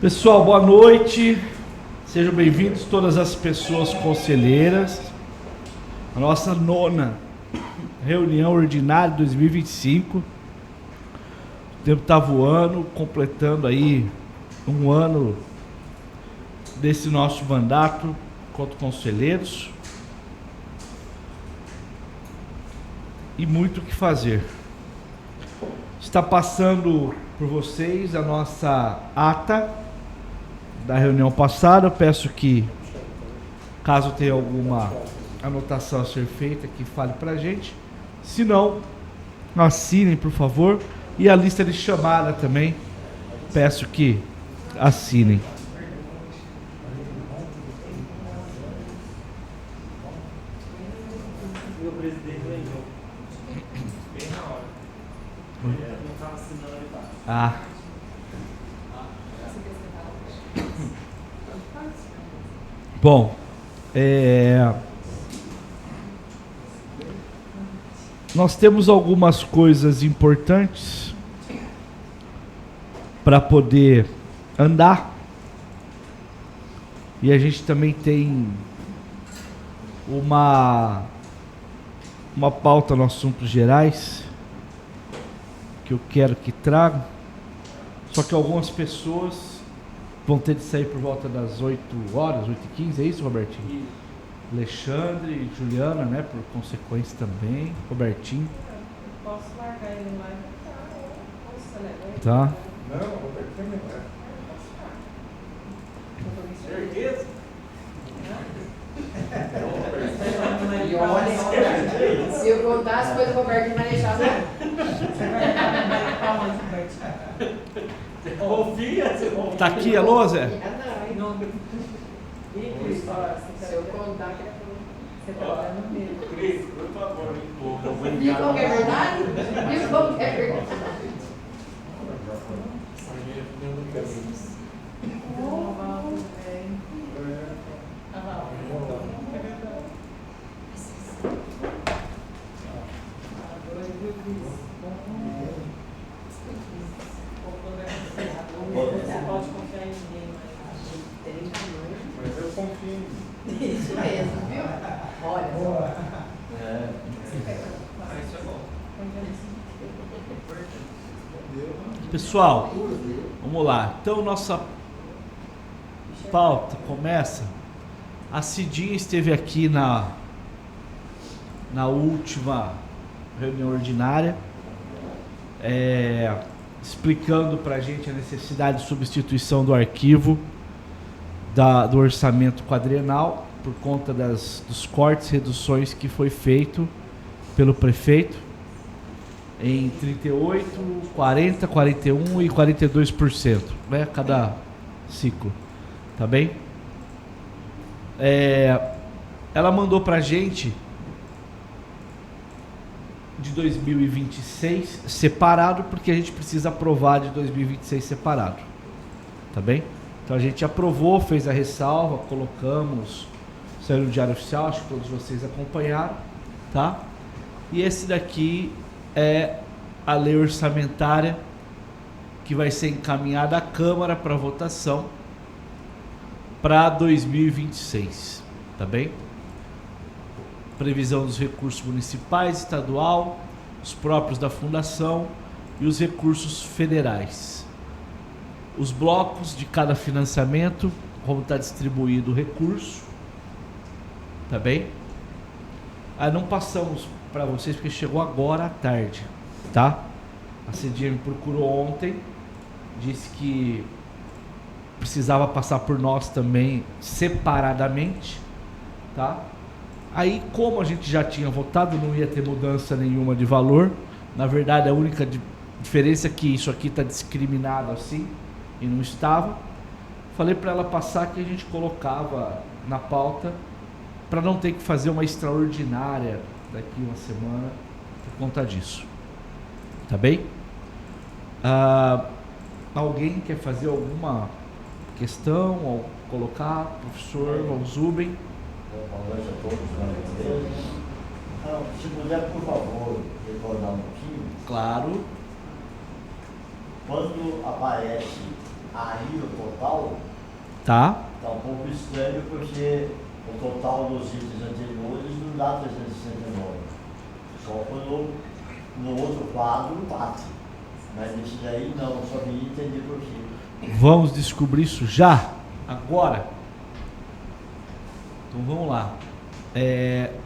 Pessoal, boa noite. Sejam bem-vindos todas as pessoas conselheiras. A nossa 9ª reunião ordinária de 2025. O tempo está voando, completando aí um ano desse nosso mandato enquanto conselheiros. E muito o que fazer. Está passando por vocês a nossa ata da reunião passada. Eu peço que, caso tenha alguma anotação a ser feita, que fale pra gente. Se não, assinem, por favor. E a lista de chamada também, peço que assinem. Meu presidente ganhou. Bem na hora. Ele não estava assinando ali embaixo. Ah. Bom, nós temos algumas coisas importantes para poder andar, e a gente também tem uma pauta nos assuntos gerais que eu quero que traga, só que algumas pessoas vão ter de sair por volta das 8 horas, 8h15, é isso, Robertinho? Isso. Alexandre e Juliana, né, por consequência também. Robertinho. Eu posso largar ele lá e tá. Não, Robertinho não é. Certeza? Se eu contar as coisas do Roberto Marechal, Confia, você confia. Tá aqui a lousa? não. Se eu contar, você tá dando medo. Cris, por favor, eu vou Viu qual que é verdade? Viu qual que é verdade? Você pode confiar em ninguém, mas eu confio em mim. Isso mesmo, viu? Olha. Isso é bom. Pessoal, vamos lá. Então, nossa pauta começa. A Cidinha esteve aqui na última reunião ordinária, explicando para a gente a necessidade de substituição do arquivo do orçamento quadrienal por conta dos cortes e reduções que foi feito pelo prefeito em 38%, 40%, 41% e 42%, né, cada ciclo, tá bem? Ela mandou pra gente de 2026 separado, porque a gente precisa aprovar de 2026 separado, tá bem? Então a gente aprovou, fez a ressalva, colocamos, saiu no Diário Oficial, acho que todos vocês acompanharam, tá? E esse daqui é a lei orçamentária que vai ser encaminhada à Câmara para votação para 2026, tá bem? Previsão dos recursos municipais, estadual, os próprios da fundação e os recursos federais. Os blocos de cada financiamento, como está distribuído o recurso, tá bem? Não passamos para vocês porque chegou agora à tarde, tá? A Cidinha me procurou ontem, disse que precisava passar por nós também separadamente, tá? Aí, como a gente já tinha votado, não ia ter mudança nenhuma de valor. Na verdade, a única diferença é que isso aqui está discriminado assim e não estava. Falei para ela passar que a gente colocava na pauta para não ter que fazer uma extraordinária daqui uma semana por conta disso. Tá bem? Alguém quer fazer alguma questão ou colocar? Professor Valzuben? Boa noite a todos. Se puder, por favor, recordar um pouquinho. Claro. Quando aparece a Ailton total, Tá? está um pouco estranho porque o total dos itens anteriores não dá 369. Só quando no outro quadro bate. Mas nesse daí não, só me entender por quê. Vamos descobrir isso já? Agora? Então vamos lá.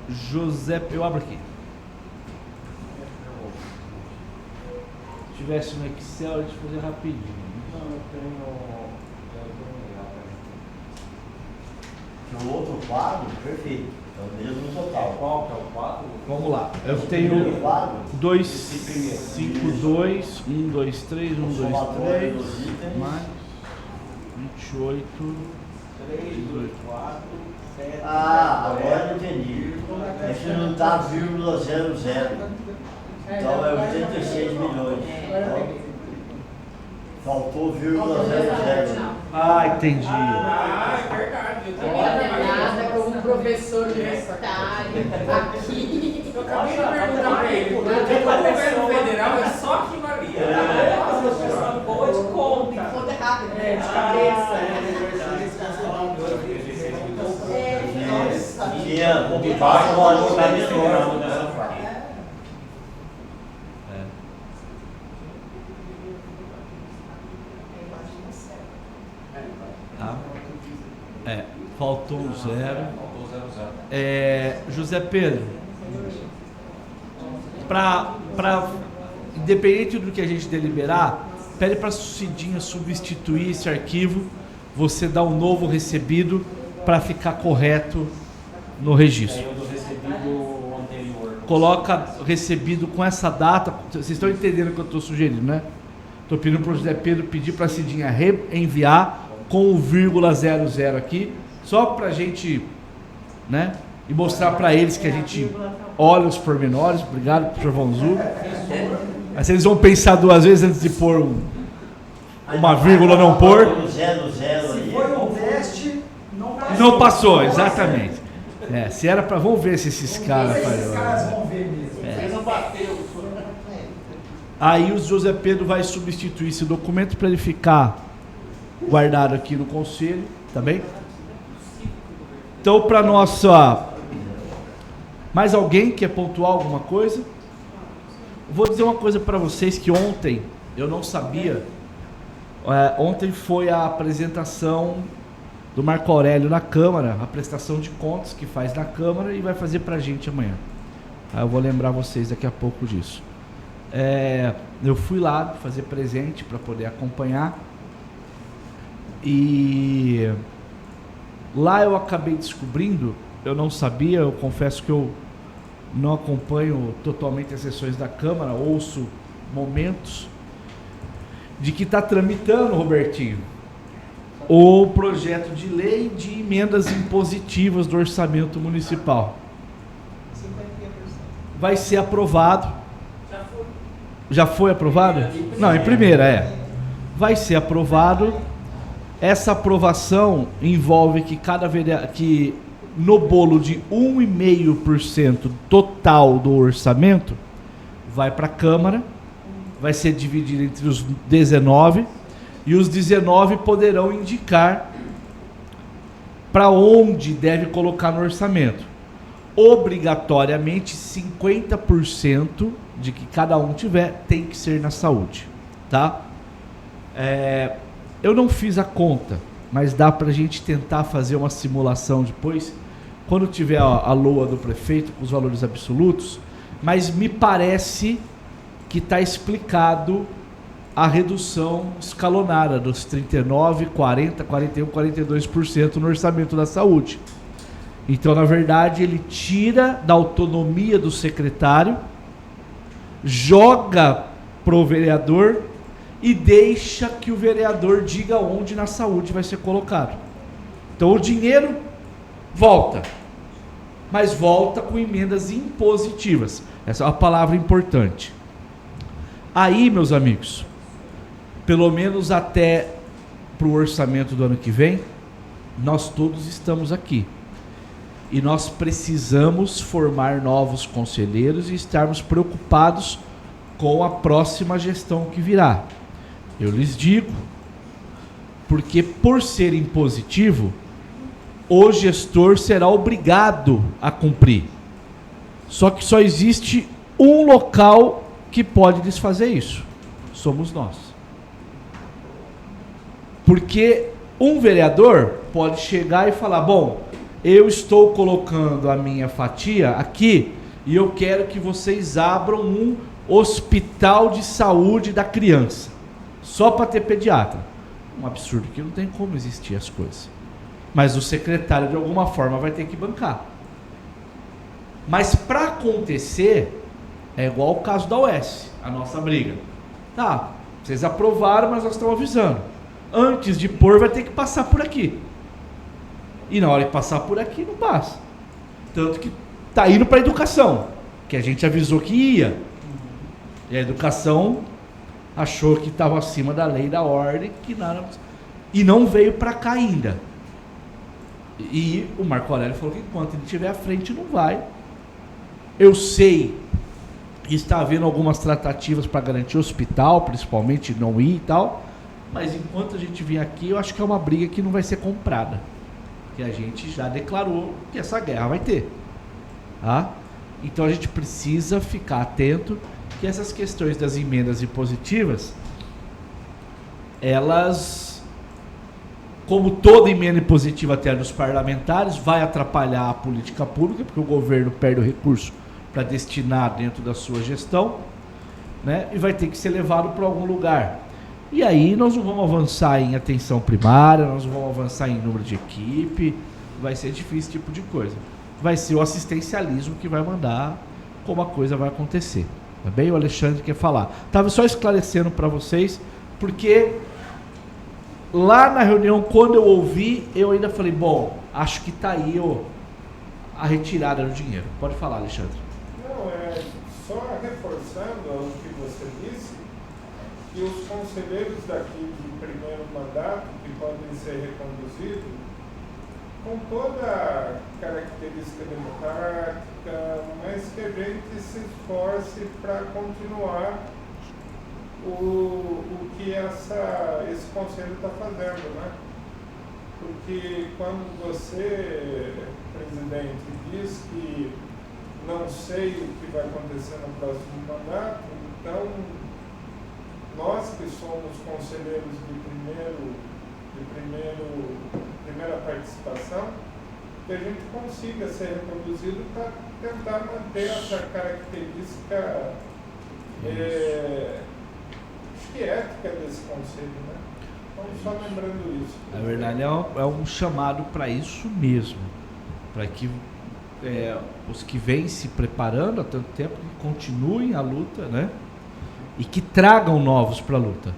José, eu abro aqui. Se tivesse no Excel, a gente fazia rapidinho. Não, eu tenho Que o outro quadro, perfeito. É o mesmo total. Qual que é o quadro? Vamos lá. Eu Esse tenho primeiro quadro, 2, 5, 2, 1, 2, 3, 1, 2, somatório 3, dos itens. mais 28, 3, 2, 4, 7. Ah, agora eu entendi. É que não está vírgula 00. Então é 86 milhões. Então, faltou vírgula 00. Ah, entendi. Ah, é verdade. Eu tenho Nada como professor universitário aqui. Eu acabei de perguntar pra ele, porque o governo federal é só aqui em Maria. Boa de conta. Conta rápido. De cabeça. Tinha ocupado uma ajuda melhor nessa parte. Tá? Faltou um zero. José Pedro, independente do que a gente deliberar, pede para a Cidinha substituir esse arquivo, você dá um novo recebido para ficar correto no registro. Eu do recebido anterior. Coloca recebido com essa data. Vocês estão entendendo o que eu estou sugerindo, né? Estou pedindo para o José Pedro pedir para a Cidinha reenviar com o vírgula 00 aqui, só para a gente, né? E mostrar para eles que a gente olha os pormenores. Obrigado, professor Vonzu. Mas eles vão pensar duas vezes antes de pôr uma vírgula ou não pôr. Se foi um teste, não passou. Não passou, exatamente. Se era para... Vamos ver se esses caras... Esses caras vão ver mesmo. Não bateu. Aí o José Pedro vai substituir esse documento para ele ficar guardado aqui no conselho, tá bem? Então, para nossa... Mais alguém quer pontuar alguma coisa? Vou dizer uma coisa para vocês que ontem eu não sabia. Ontem foi a apresentação do Marco Aurélio na Câmara, a prestação de contas que faz na Câmara e vai fazer para a gente amanhã. Aí eu vou lembrar vocês daqui a pouco disso. Eu fui lá fazer presente para poder acompanhar e lá eu acabei descobrindo, eu não sabia, eu confesso que eu não acompanho totalmente as sessões da Câmara, ouço momentos, de que está tramitando, Robertinho, o projeto de lei de emendas impositivas do orçamento municipal. Vai ser aprovado. Já foi aprovado? Não, em primeira, vai ser aprovado. Essa aprovação envolve que que no bolo de 1,5% total do orçamento vai para a Câmara, vai ser dividido entre os 19 e os 19 poderão indicar para onde deve colocar no orçamento. Obrigatoriamente 50% de que cada um tiver tem que ser na saúde, tá? Eu não fiz a conta, mas dá para a gente tentar fazer uma simulação depois, quando tiver a LOA do prefeito com os valores absolutos, mas me parece que está explicado a redução escalonada dos 39%, 40%, 41%, 42% no orçamento da saúde. Então, na verdade, ele tira da autonomia do secretário, joga para o vereador e deixa que o vereador diga onde na saúde vai ser colocado. Então, o dinheiro volta, mas volta com emendas impositivas. Essa é uma palavra importante. Aí, meus amigos, pelo menos até para o orçamento do ano que vem, nós todos estamos aqui. E nós precisamos formar novos conselheiros e estarmos preocupados com a próxima gestão que virá. Eu lhes digo, Porque por ser impositivo, o gestor será obrigado a cumprir. Só que só existe um local que pode desfazer isso. Somos nós. Porque um vereador pode chegar e falar, bom, eu estou colocando a minha fatia aqui e eu quero que vocês abram um hospital de saúde da criança, só para ter pediatra. Um absurdo, que não tem como existir as coisas. Mas o secretário, de alguma forma, vai ter que bancar. Mas para acontecer, é igual o caso da UES, a nossa briga. Tá, vocês aprovaram, mas nós estamos avisando. Antes de pôr, vai ter que passar por aqui. E na hora de passar por aqui, não passa. Tanto que está indo para a educação, que a gente avisou que ia. E a educação achou que estava acima da lei e da ordem, que nada, e não veio para cá ainda. E o Marco Aurélio falou que enquanto ele estiver à frente, não vai. Eu sei que está havendo algumas tratativas para garantir o hospital, principalmente não ir e tal, mas enquanto a gente vier aqui, eu acho que é uma briga que não vai ser comprada. Que a gente já declarou que essa guerra vai ter. Tá? Então a gente precisa ficar atento que essas questões das emendas impositivas, elas, como toda emenda impositiva até dos parlamentares, vai atrapalhar a política pública, porque o governo perde o recurso para destinar dentro da sua gestão, né? E vai ter que ser levado para algum lugar. E aí nós não vamos avançar em atenção primária, nós não vamos avançar em número de equipe, vai ser difícil esse tipo de coisa. Vai ser o assistencialismo que vai mandar como a coisa vai acontecer. Tá bem? O Alexandre quer falar. Estava só esclarecendo para vocês, porque lá na reunião, quando eu ouvi, eu ainda falei, bom, acho que está aí a retirada do dinheiro. Pode falar, Alexandre. Não, só reforçando o que você disse, que os conselheiros daqui de primeiro mandato, que podem ser reconduzidos, com toda a característica democrática, mas que a gente se esforce para continuar o que esse conselho está fazendo, né? Porque quando você, presidente, diz que não sei o que vai acontecer no próximo mandato, então nós que somos conselheiros de primeira participação, que a gente consiga ser reproduzido para tentar manter essa característica acho que ética desse conselho, né? Então, só lembrando isso. Na verdade, é um chamado para isso mesmo, para que os que vêm se preparando há tanto tempo continuem a luta, né? E que tragam novos para a luta,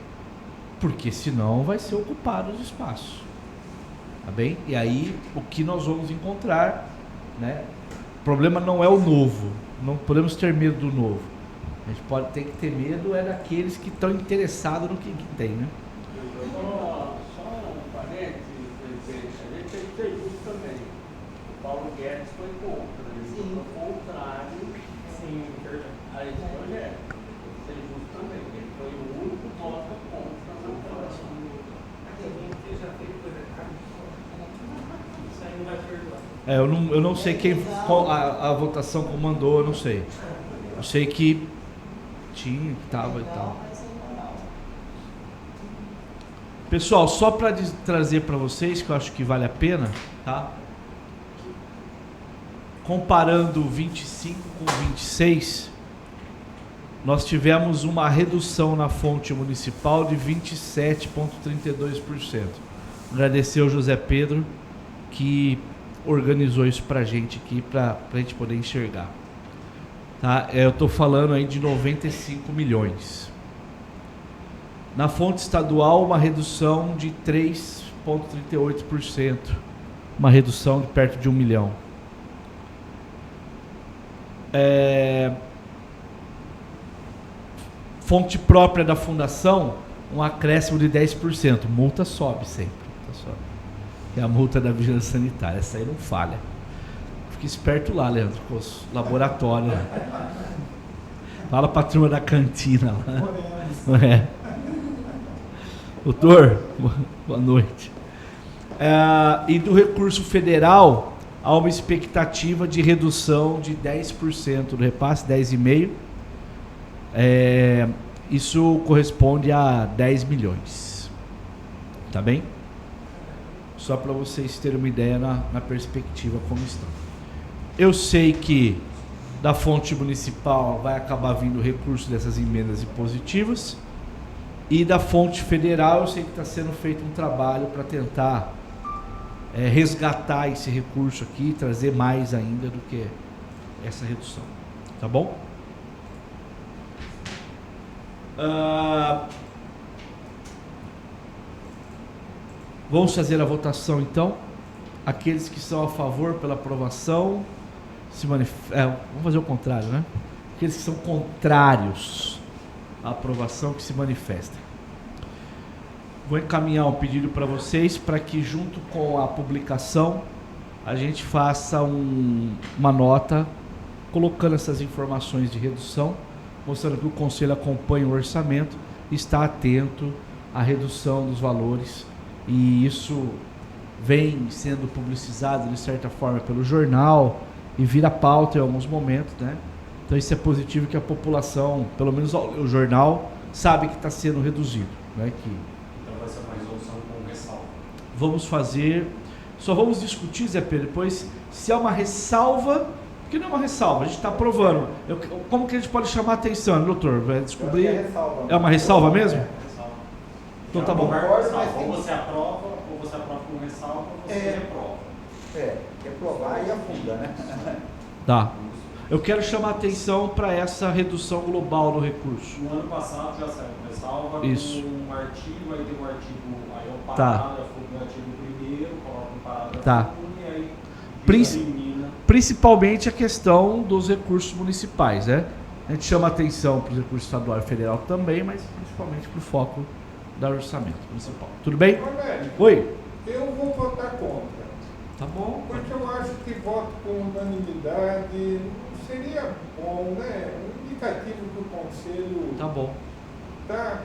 porque senão vai ser ocupado os espaços, tá bem? E aí o que nós vamos encontrar, né? O problema não é o novo, não podemos ter medo do novo, a gente pode ter que ter medo daqueles que estão interessados no que tem, né? Só um parênteses, presidente, a gente tem que ter justo também. O Paulo Guedes foi contra, ele foi contrário a esse projeto. Ser justo também, ele foi o único voto contra a votação. Isso aí não vai perdoar. Eu não sei qual a votação comandou, eu não sei. Eu sei que tinha, que estava e tal. Pessoal, só para trazer para vocês, que eu acho que vale a pena, tá? Comparando 25 com 26, nós tivemos uma redução na fonte municipal de 27,32%. Agradecer ao José Pedro, que organizou isso para a gente aqui, para a gente poder enxergar. Tá? Eu estou falando aí de 95 milhões. Na fonte estadual, uma redução de 3,38%. Uma redução de perto de 1 milhão. Fonte própria da fundação, um acréscimo de 10%. Multa sobe sempre. É a multa da vigilância sanitária. Essa aí não falha. Fica esperto lá, Leandro, com os laboratórios. Fala pra turma da cantina lá. Doutor, boa noite. E do recurso federal, há uma expectativa de redução de 10% do repasse, 10,5%. Isso corresponde a 10 milhões. Tá bem? Só para vocês terem uma ideia na perspectiva como estão. Eu sei que da fonte municipal vai acabar vindo recurso dessas emendas impositivas, e da fonte federal eu sei que está sendo feito um trabalho para tentar resgatar esse recurso aqui e trazer mais ainda do que essa redução. Tá bom? Vamos fazer a votação então. Aqueles que são a favor pela aprovação vamos fazer o contrário, né? Aqueles que são contrários à aprovação, que se manifestem. Vou encaminhar um pedido para vocês para que, junto com a publicação, a gente faça uma nota colocando essas informações de redução, mostrando que o Conselho acompanha o orçamento e está atento à redução dos valores, e isso vem sendo publicizado de certa forma pelo jornal e vira pauta em alguns momentos, né? Então isso é positivo, que a população, pelo menos o jornal, sabe que está sendo reduzido, né? Então vai ser uma resolução com ressalva. Vamos fazer, só vamos discutir, Zé Pedro, depois se é uma ressalva, porque não é uma ressalva, a gente está aprovando. Como que a gente pode chamar a atenção, doutor? Vai descobrir. É uma ressalva mesmo? Ressalva. Então tá bom. Ou você aprova, ou você aprova com ressalva, ou você reprova. Reprovar e afunda, né? Tá. Eu quero chamar a atenção para essa redução global do recurso. No ano passado já saiu com ressalva. Isso. Com um artigo, aí tem um artigo, aí é o Tá. parágrafo do artigo 1º, coloca um parágrafo Tá. e aí elimina. Principalmente a questão dos recursos municipais, né? A gente chama a atenção para os recursos estadual e federal também, mas principalmente para o foco do orçamento municipal. Tudo bem? Ô, médico, Oi? eu vou votar contra. Tá bom. Porque eu acho que voto com unanimidade não seria bom, né? Um indicativo que o Conselho Tá bom. tá.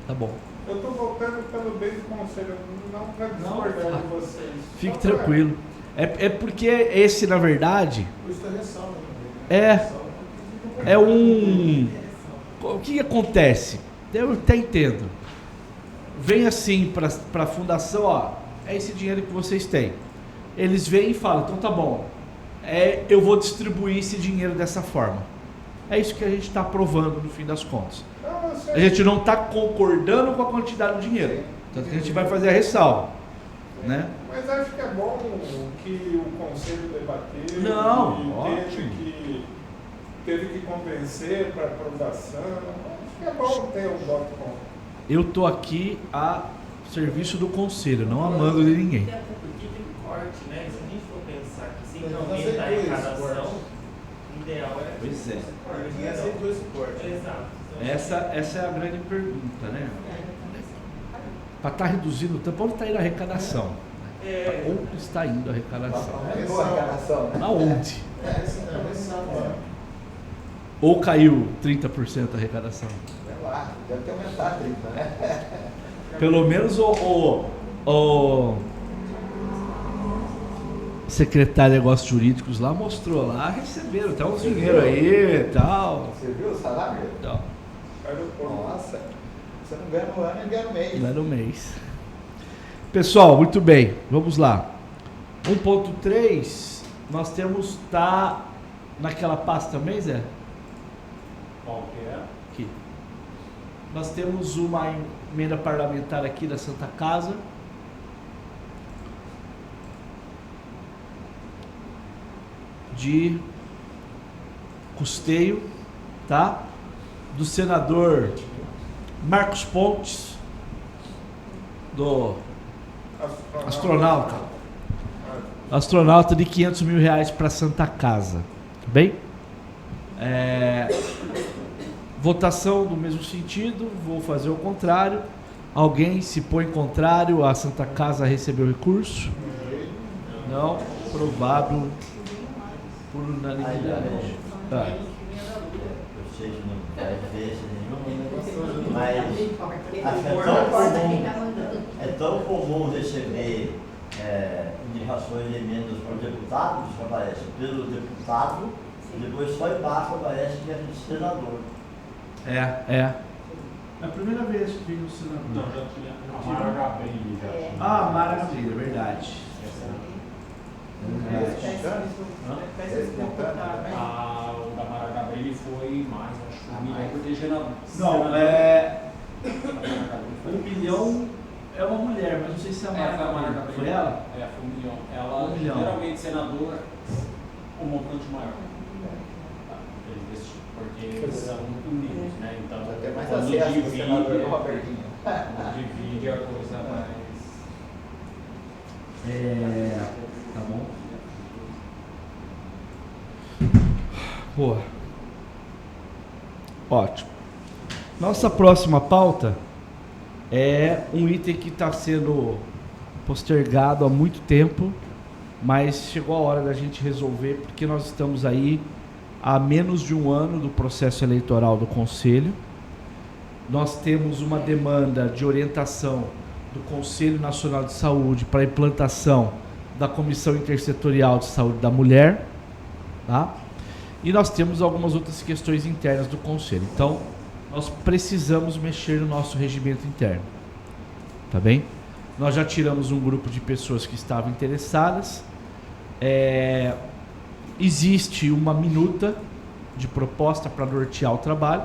Tá bom. Eu estou votando pelo bem do Conselho, não para discordar de vocês. Fique Só pra- tranquilo. É porque esse, na verdade, é um... O que acontece? Eu até entendo. Vem assim para a fundação, ó, é esse dinheiro que vocês têm. Eles vêm e falam, então tá bom, eu vou distribuir esse dinheiro dessa forma. É isso que a gente está aprovando no fim das contas. Não, eu sei. A gente não está concordando com a quantidade do dinheiro. Tanto que a gente vai fazer a ressalva, né? Mas acho que é bom que o Conselho debateu. Não, e ótimo. teve que convencer para aprovação. Acho que é bom ter um voto contra. Eu tô aqui a serviço do conselho, não a mando de ninguém. Até porque tem corte, né? Se a gente for pensar que sempre aumenta a arrecadação, o ideal é. Pois é. Ninguém aceitou esse corte. Exato. Essa é a grande pergunta, né? Para estar reduzindo o tempo, onde está indo a arrecadação? Onde está indo a arrecadação? Boa arrecadação, né? Aonde? Ou caiu 30% a arrecadação? Sei lá, deve ter aumentado 30, né? Pelo menos o secretário de Negócios Jurídicos lá mostrou lá, receberam até uns dinheiro aí e tal. Você viu o salário? Nossa, você não ganha no ano, ele ganha no mês. Não é no mês. Pessoal, muito bem, vamos lá. 1.3, nós temos, tá naquela pasta também, Zé? Qual que é? Aqui. Nós temos uma emenda parlamentar aqui da Santa Casa. De custeio, tá? Do senador Marcos Pontes, do astronauta de R$500 mil para Santa Casa, tá bem? Votação do mesmo sentido, vou fazer o contrário. Alguém se põe contrário a Santa Casa receber o recurso? Não, aprovado por unanimidade. Tá. Ou seja, não vai ver se nenhum Mas acho que é tão comum receber indicações de emendas por deputados, que aparece pelo deputado, depois só embaixo aparece que é do senador. É a primeira vez que veio o senador. Não, já tinha. A Mara Gabrilli já tinha. Ah, Mara Gabrilli, é verdade. O da Mara Gabrilli foi mais, acho que 1 milhão por DG. Não, 1 milhão é uma mulher, mas não sei se é a Mara Gabrilli. Foi ela? É, foi 1 milhão. Ela, 1 milhão. geralmente, senadora, um montante maior. Porque eles são muito unidos, né? Então, Até mais quando acesso ao divide, senador Robertinho. divide a coisa mais... Tá bom. Boa. Ótimo. Nossa próxima pauta é um item que está sendo postergado há muito tempo, mas chegou a hora da gente resolver, porque nós estamos aí há menos de 1 ano do processo eleitoral do Conselho. Nós temos uma demanda de orientação do Conselho Nacional de Saúde para a implantação da Comissão Intersetorial de Saúde da Mulher, tá? E nós temos algumas outras questões internas do Conselho. Então, nós precisamos mexer no nosso regimento interno, tá bem? Nós já tiramos um grupo de pessoas que estavam interessadas. Existe uma minuta de proposta para nortear o trabalho.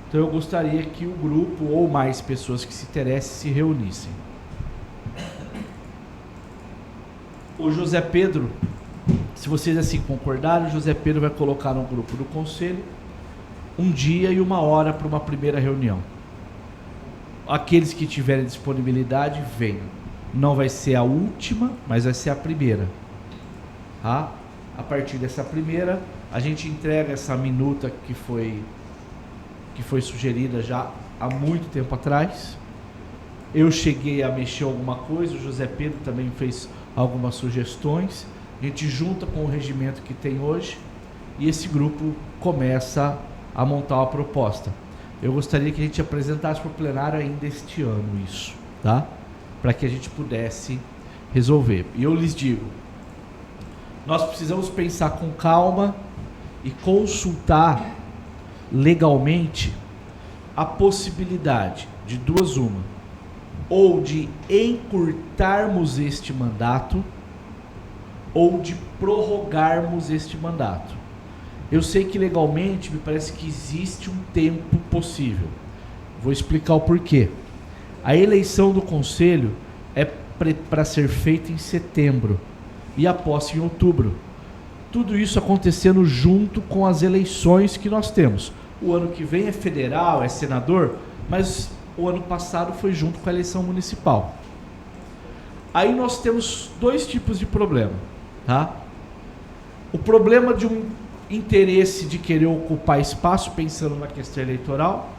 Então eu gostaria que o grupo ou mais pessoas que se interessem se reunissem. O José Pedro, se vocês assim concordarem, o José Pedro vai colocar no grupo do conselho um dia e 1 hora para uma primeira reunião. Aqueles que tiverem disponibilidade, venham. Não vai ser a última, mas vai ser a primeira. Tá? A partir dessa primeira, a gente entrega essa minuta que foi sugerida já há muito tempo atrás. Eu cheguei a mexer alguma coisa, o José Pedro também fez algumas sugestões. A gente junta com o regimento que tem hoje e esse grupo começa a montar uma proposta. Eu gostaria que a gente apresentasse para o plenário ainda este ano isso, tá? Para que a gente pudesse resolver. E eu lhes digo, nós precisamos pensar com calma e consultar legalmente a possibilidade de 2 uma, ou de encurtarmos este mandato ou de prorrogarmos este mandato. Eu sei que legalmente me parece que existe um tempo possível. Vou explicar o porquê. A eleição do conselho é para ser feita em setembro e a posse em outubro. Tudo isso acontecendo junto com as eleições que nós temos. O ano que vem é federal, é senador, mas o ano passado foi junto com a eleição municipal. Aí nós temos 2 tipos de problema, tá? O problema de um interesse de querer ocupar espaço, pensando na questão eleitoral,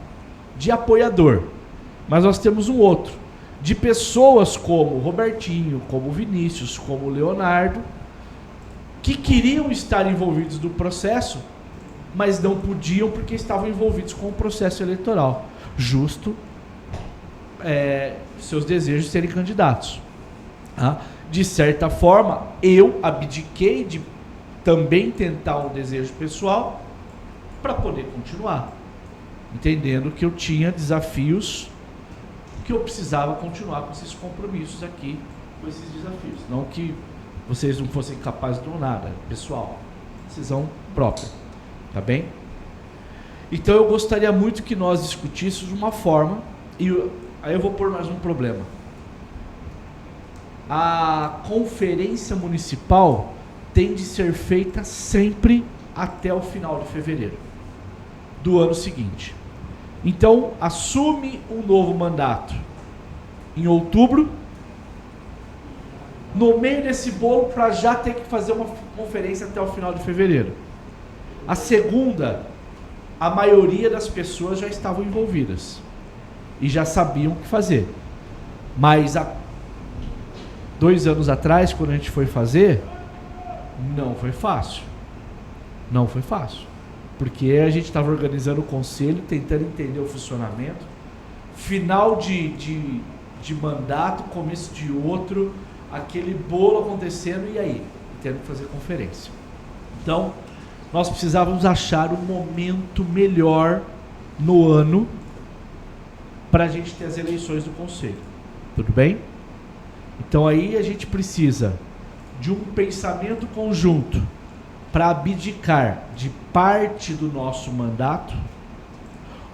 de apoiador. Mas nós temos um outro, de pessoas como o Robertinho, como o Vinícius, como o Leonardo, que queriam estar envolvidos no processo, mas não podiam porque estavam envolvidos com o processo eleitoral. Justo seus desejos de serem candidatos. Tá? De certa forma, eu abdiquei de também tentar um desejo pessoal para poder continuar, entendendo que eu tinha desafios, que eu precisava continuar com esses compromissos aqui, com esses desafios. Não que vocês não fossem capazes de nada, pessoal, decisão própria, tá bem? Então eu gostaria muito que nós discutíssemos uma forma, e aí eu vou pôr mais um problema. A conferência municipal tem de ser feita sempre até o final de fevereiro do ano seguinte. Então, assume um novo mandato em outubro, no meio desse bolo, para já ter que fazer uma conferência até o final de fevereiro. A segunda, a maioria das pessoas já estavam envolvidas e já sabiam o que fazer. Mas há 2 anos atrás, quando a gente foi fazer, não foi fácil. Não foi fácil. porque a gente estava organizando o conselho, tentando entender o funcionamento. Final de mandato, começo de outro, aquele bolo acontecendo, e aí? Tendo que fazer conferência. Então, nós precisávamos achar um momento melhor no ano para a gente ter as eleições do conselho. Tudo bem? Então aí a gente precisa de um pensamento conjunto para abdicar de parte do nosso mandato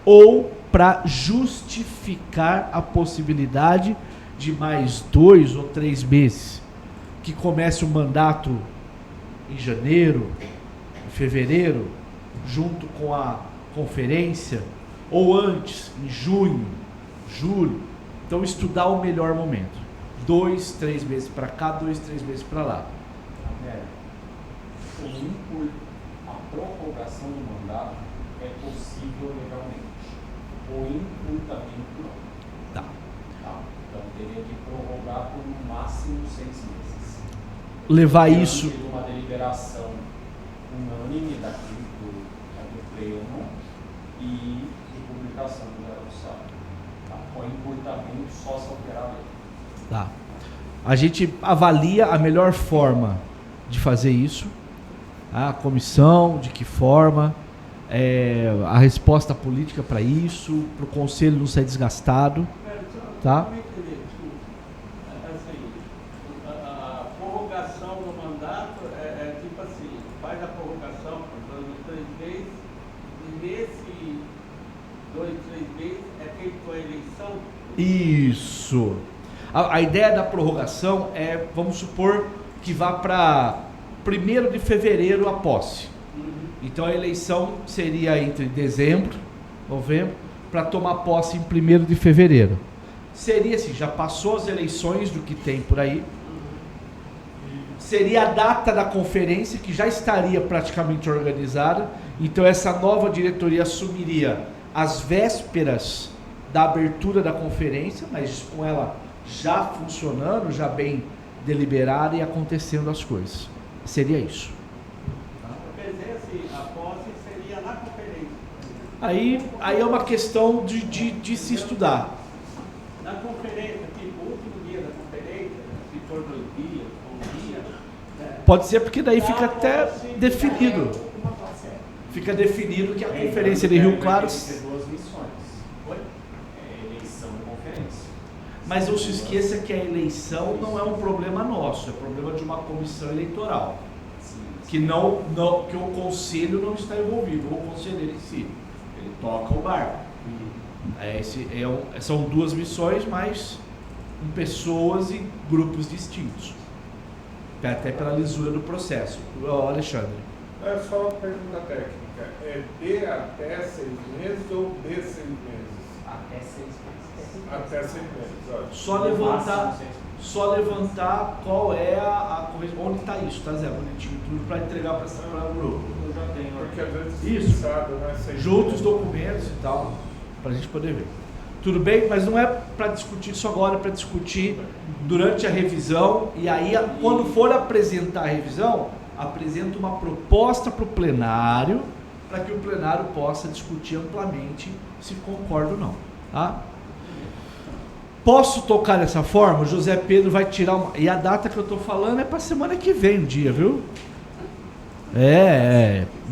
ou para justificar a possibilidade de mais 2 ou 3 meses, que comece o mandato em janeiro, em fevereiro, junto com a conferência, ou antes, em junho, julho. Então, estudar o melhor momento. 2, 3 meses para cá, 2, 3 meses para lá. A prorrogação do mandato é possível legalmente. O encurtamento não. Tá. Então, teria que prorrogar por no máximo 6 meses. Levar isso... de uma deliberação unânime daqui do pleno e de publicação do Diário Oficial. Tá? Com encurtamento só se alterar a lei. Tá. A gente avalia a melhor forma de fazer isso, a comissão, de que forma, a resposta política para isso, para o conselho não ser desgastado. Tá? Assim, a prorrogação do mandato é tipo assim, faz a prorrogação por 2 ou 3 meses, e nesse 2, 3 meses é feita a eleição. Isso. A ideia da prorrogação é, vamos supor, que vá para 1º de fevereiro a posse. Então a eleição seria entre dezembro, novembro, para tomar posse em 1º de fevereiro. Seria assim, já passou as eleições do que tem por aí. Seria a data da conferência, que já estaria praticamente organizada. Então essa nova diretoria assumiria as vésperas da abertura da conferência, mas com ela já funcionando, já bem deliberada e acontecendo as coisas. Seria isso. Quer dizer assim, a posse seria na conferência. Aí é uma questão de se estudar. Na conferência, tipo, o último dia da conferência, se for 2 dias, ou 1 dia, né? Pode ser, porque daí fica até definido. Fica definido que a conferência de Rio Claro... Vai ter 2 missões. Eleição e conferência. Mas não se esqueça que a eleição não é um problema nosso, é problema de uma comissão eleitoral. Que o conselho não está envolvido, ou o conselheiro em si. Ele toca o barco. São 2 missões, mas com pessoas e grupos distintos. Até pela lisura do processo. Alexandre. É só uma pergunta técnica. É de até 6 meses ou de 6 meses? Até 6 meses. Até 6 meses, olha. Só levantar qual é onde está isso, tá, Zé? Bonitinho, tudo para entregar para o grupo. Eu já tenho. Porque às vezes Isso. sabe, né? 6 Juntos meses. documentos e tal, para a gente poder ver. Tudo bem? Mas não é para discutir isso agora, é para discutir durante a revisão. E aí, quando for apresentar a revisão, apresenta uma proposta para o plenário, para que o plenário possa discutir amplamente se concorda ou não. Tá? Posso tocar dessa forma? O José Pedro vai tirar uma... E a data que eu estou falando é para semana que vem, um dia, viu?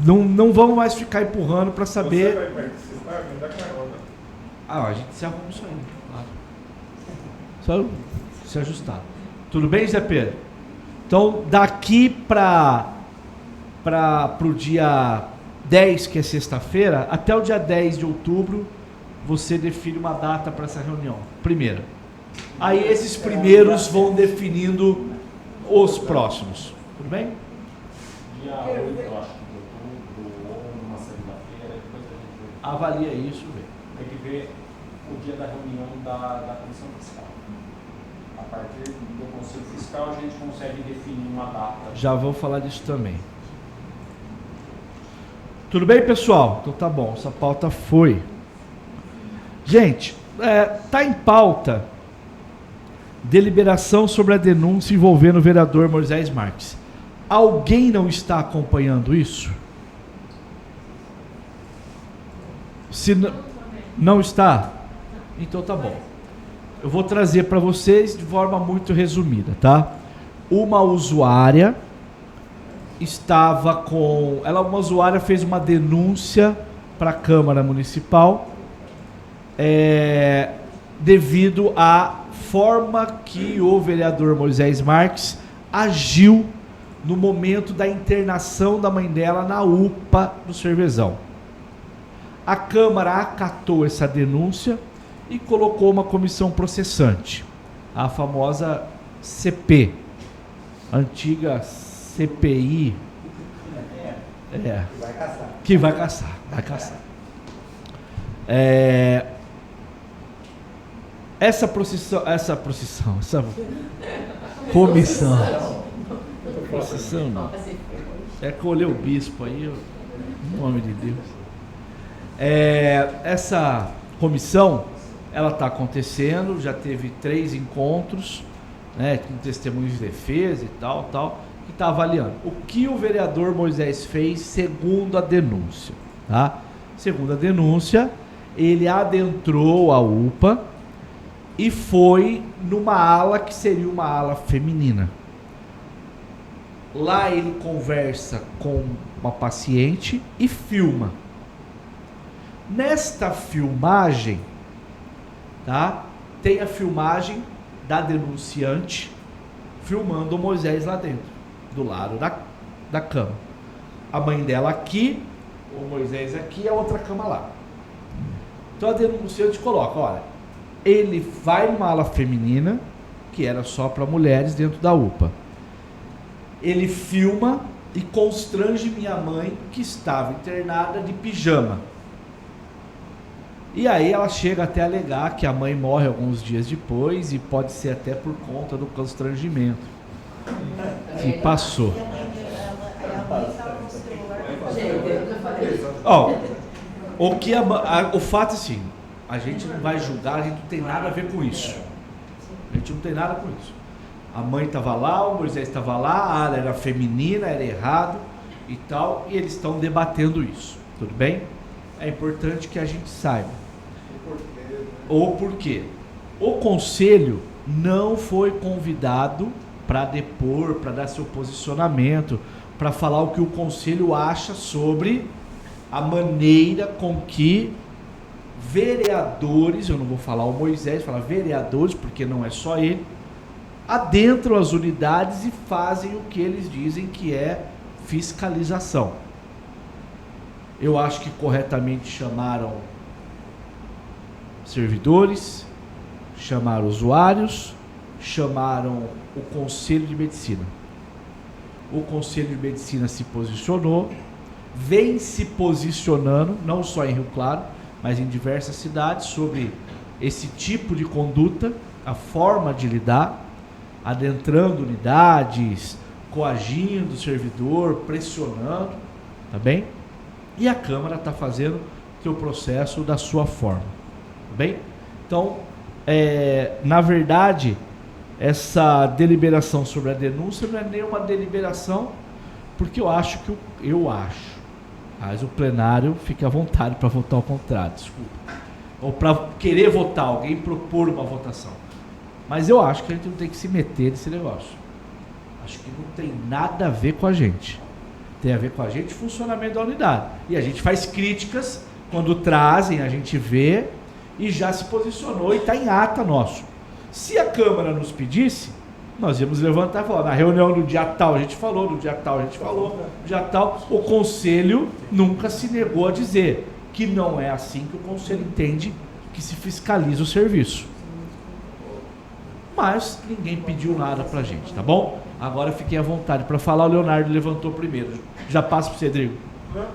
Não vamos mais ficar empurrando para saber... Você vai participar? Me dá carona. A gente se arruma isso aí, claro. Só se ajustar. Tudo bem, Zé Pedro? Então, daqui para o dia 10, que é sexta-feira, até o dia 10 de outubro, você define uma data para essa reunião. Primeira. Aí esses primeiros vão definindo os próximos. Tudo bem? Dia 8, eu acho que de outubro, ou numa segunda-feira, depois a gente Avalia isso, vê. tem que ver o dia da reunião da Comissão Fiscal. A partir do Conselho Fiscal, a gente consegue definir uma data. Já vou falar disso também. Tudo bem, pessoal? Então tá bom, essa pauta foi. Gente, tá em pauta deliberação sobre a denúncia envolvendo o vereador Moisés Marques. Alguém não está acompanhando isso? Não está? Então tá bom. Eu vou trazer para vocês de forma muito resumida, tá? Uma usuária uma usuária fez uma denúncia para a Câmara Municipal devido à forma que o vereador Moisés Marques agiu no momento da internação da mãe dela na UPA do Cervezão. A Câmara acatou essa denúncia e colocou uma comissão processante, a famosa CP, antiga CPI, que vai caçar. Essa comissão, procissão não, é que eu olhei o bispo aí, em nome de Deus. Essa comissão, ela está acontecendo, já teve 3 encontros, né, com testemunhos de defesa e tal, que está avaliando o que o vereador Moisés fez segundo a denúncia, tá? Segundo a denúncia, ele adentrou a UPA e foi numa ala que seria uma ala feminina. Lá ele conversa com uma paciente e filma. Nesta filmagem, tá? Tem a filmagem da denunciante filmando o Moisés lá dentro, do lado da cama. A mãe dela aqui, o Moisés aqui e a outra cama lá. Então a denunciante coloca, olha, ele vai numa ala feminina, que era só para mulheres dentro da UPA. Ele filma e constrange minha mãe, que estava internada de pijama. E aí ela chega até a alegar que a mãe morre alguns dias depois e pode ser até por conta do constrangimento que passou. O fato é assim, a gente não vai julgar, a gente não tem nada a ver com isso. A gente não tem nada com isso. A mãe estava lá, o Moisés estava lá, a ala era feminina, era errado e tal, e eles estão debatendo isso. Tudo bem? É importante que a gente saiba. O porquê. O conselho não foi convidado para depor, para dar seu posicionamento, para falar o que o conselho acha sobre a maneira com que vereadores, eu não vou falar o Moisés, vou falar vereadores, porque não é só ele, adentram as unidades e fazem o que eles dizem que é fiscalização. Eu acho que corretamente chamaram servidores, chamaram usuários, chamaram o Conselho de Medicina. O Conselho de Medicina se posicionou, vem se posicionando, não só em Rio Claro, mas em diversas cidades, sobre esse tipo de conduta, a forma de lidar, adentrando unidades, coagindo o servidor, pressionando, tá bem? E a Câmara está fazendo o seu processo da sua forma, tá bem? Então, na verdade, essa deliberação sobre a denúncia não é nenhuma deliberação, porque mas o plenário fica à vontade para votar ao contrário, desculpa. Ou para querer votar, alguém propor uma votação. Mas eu acho que a gente não tem que se meter nesse negócio. Acho que não tem nada a ver com a gente. Tem a ver com a gente e funcionamento da unidade. E a gente faz críticas quando trazem, a gente vê e já se posicionou e está em ata nosso. Se a Câmara nos pedisse, nós íamos levantar e falar, na reunião do dia tal a gente falou, do dia tal a gente falou, do dia tal, o Conselho nunca se negou a dizer que não é assim que o Conselho entende que se fiscaliza o serviço. Mas ninguém pediu nada pra gente, tá bom? Agora fiquem à vontade para falar, o Leonardo levantou primeiro. Já passo pro Cedrigo. Eu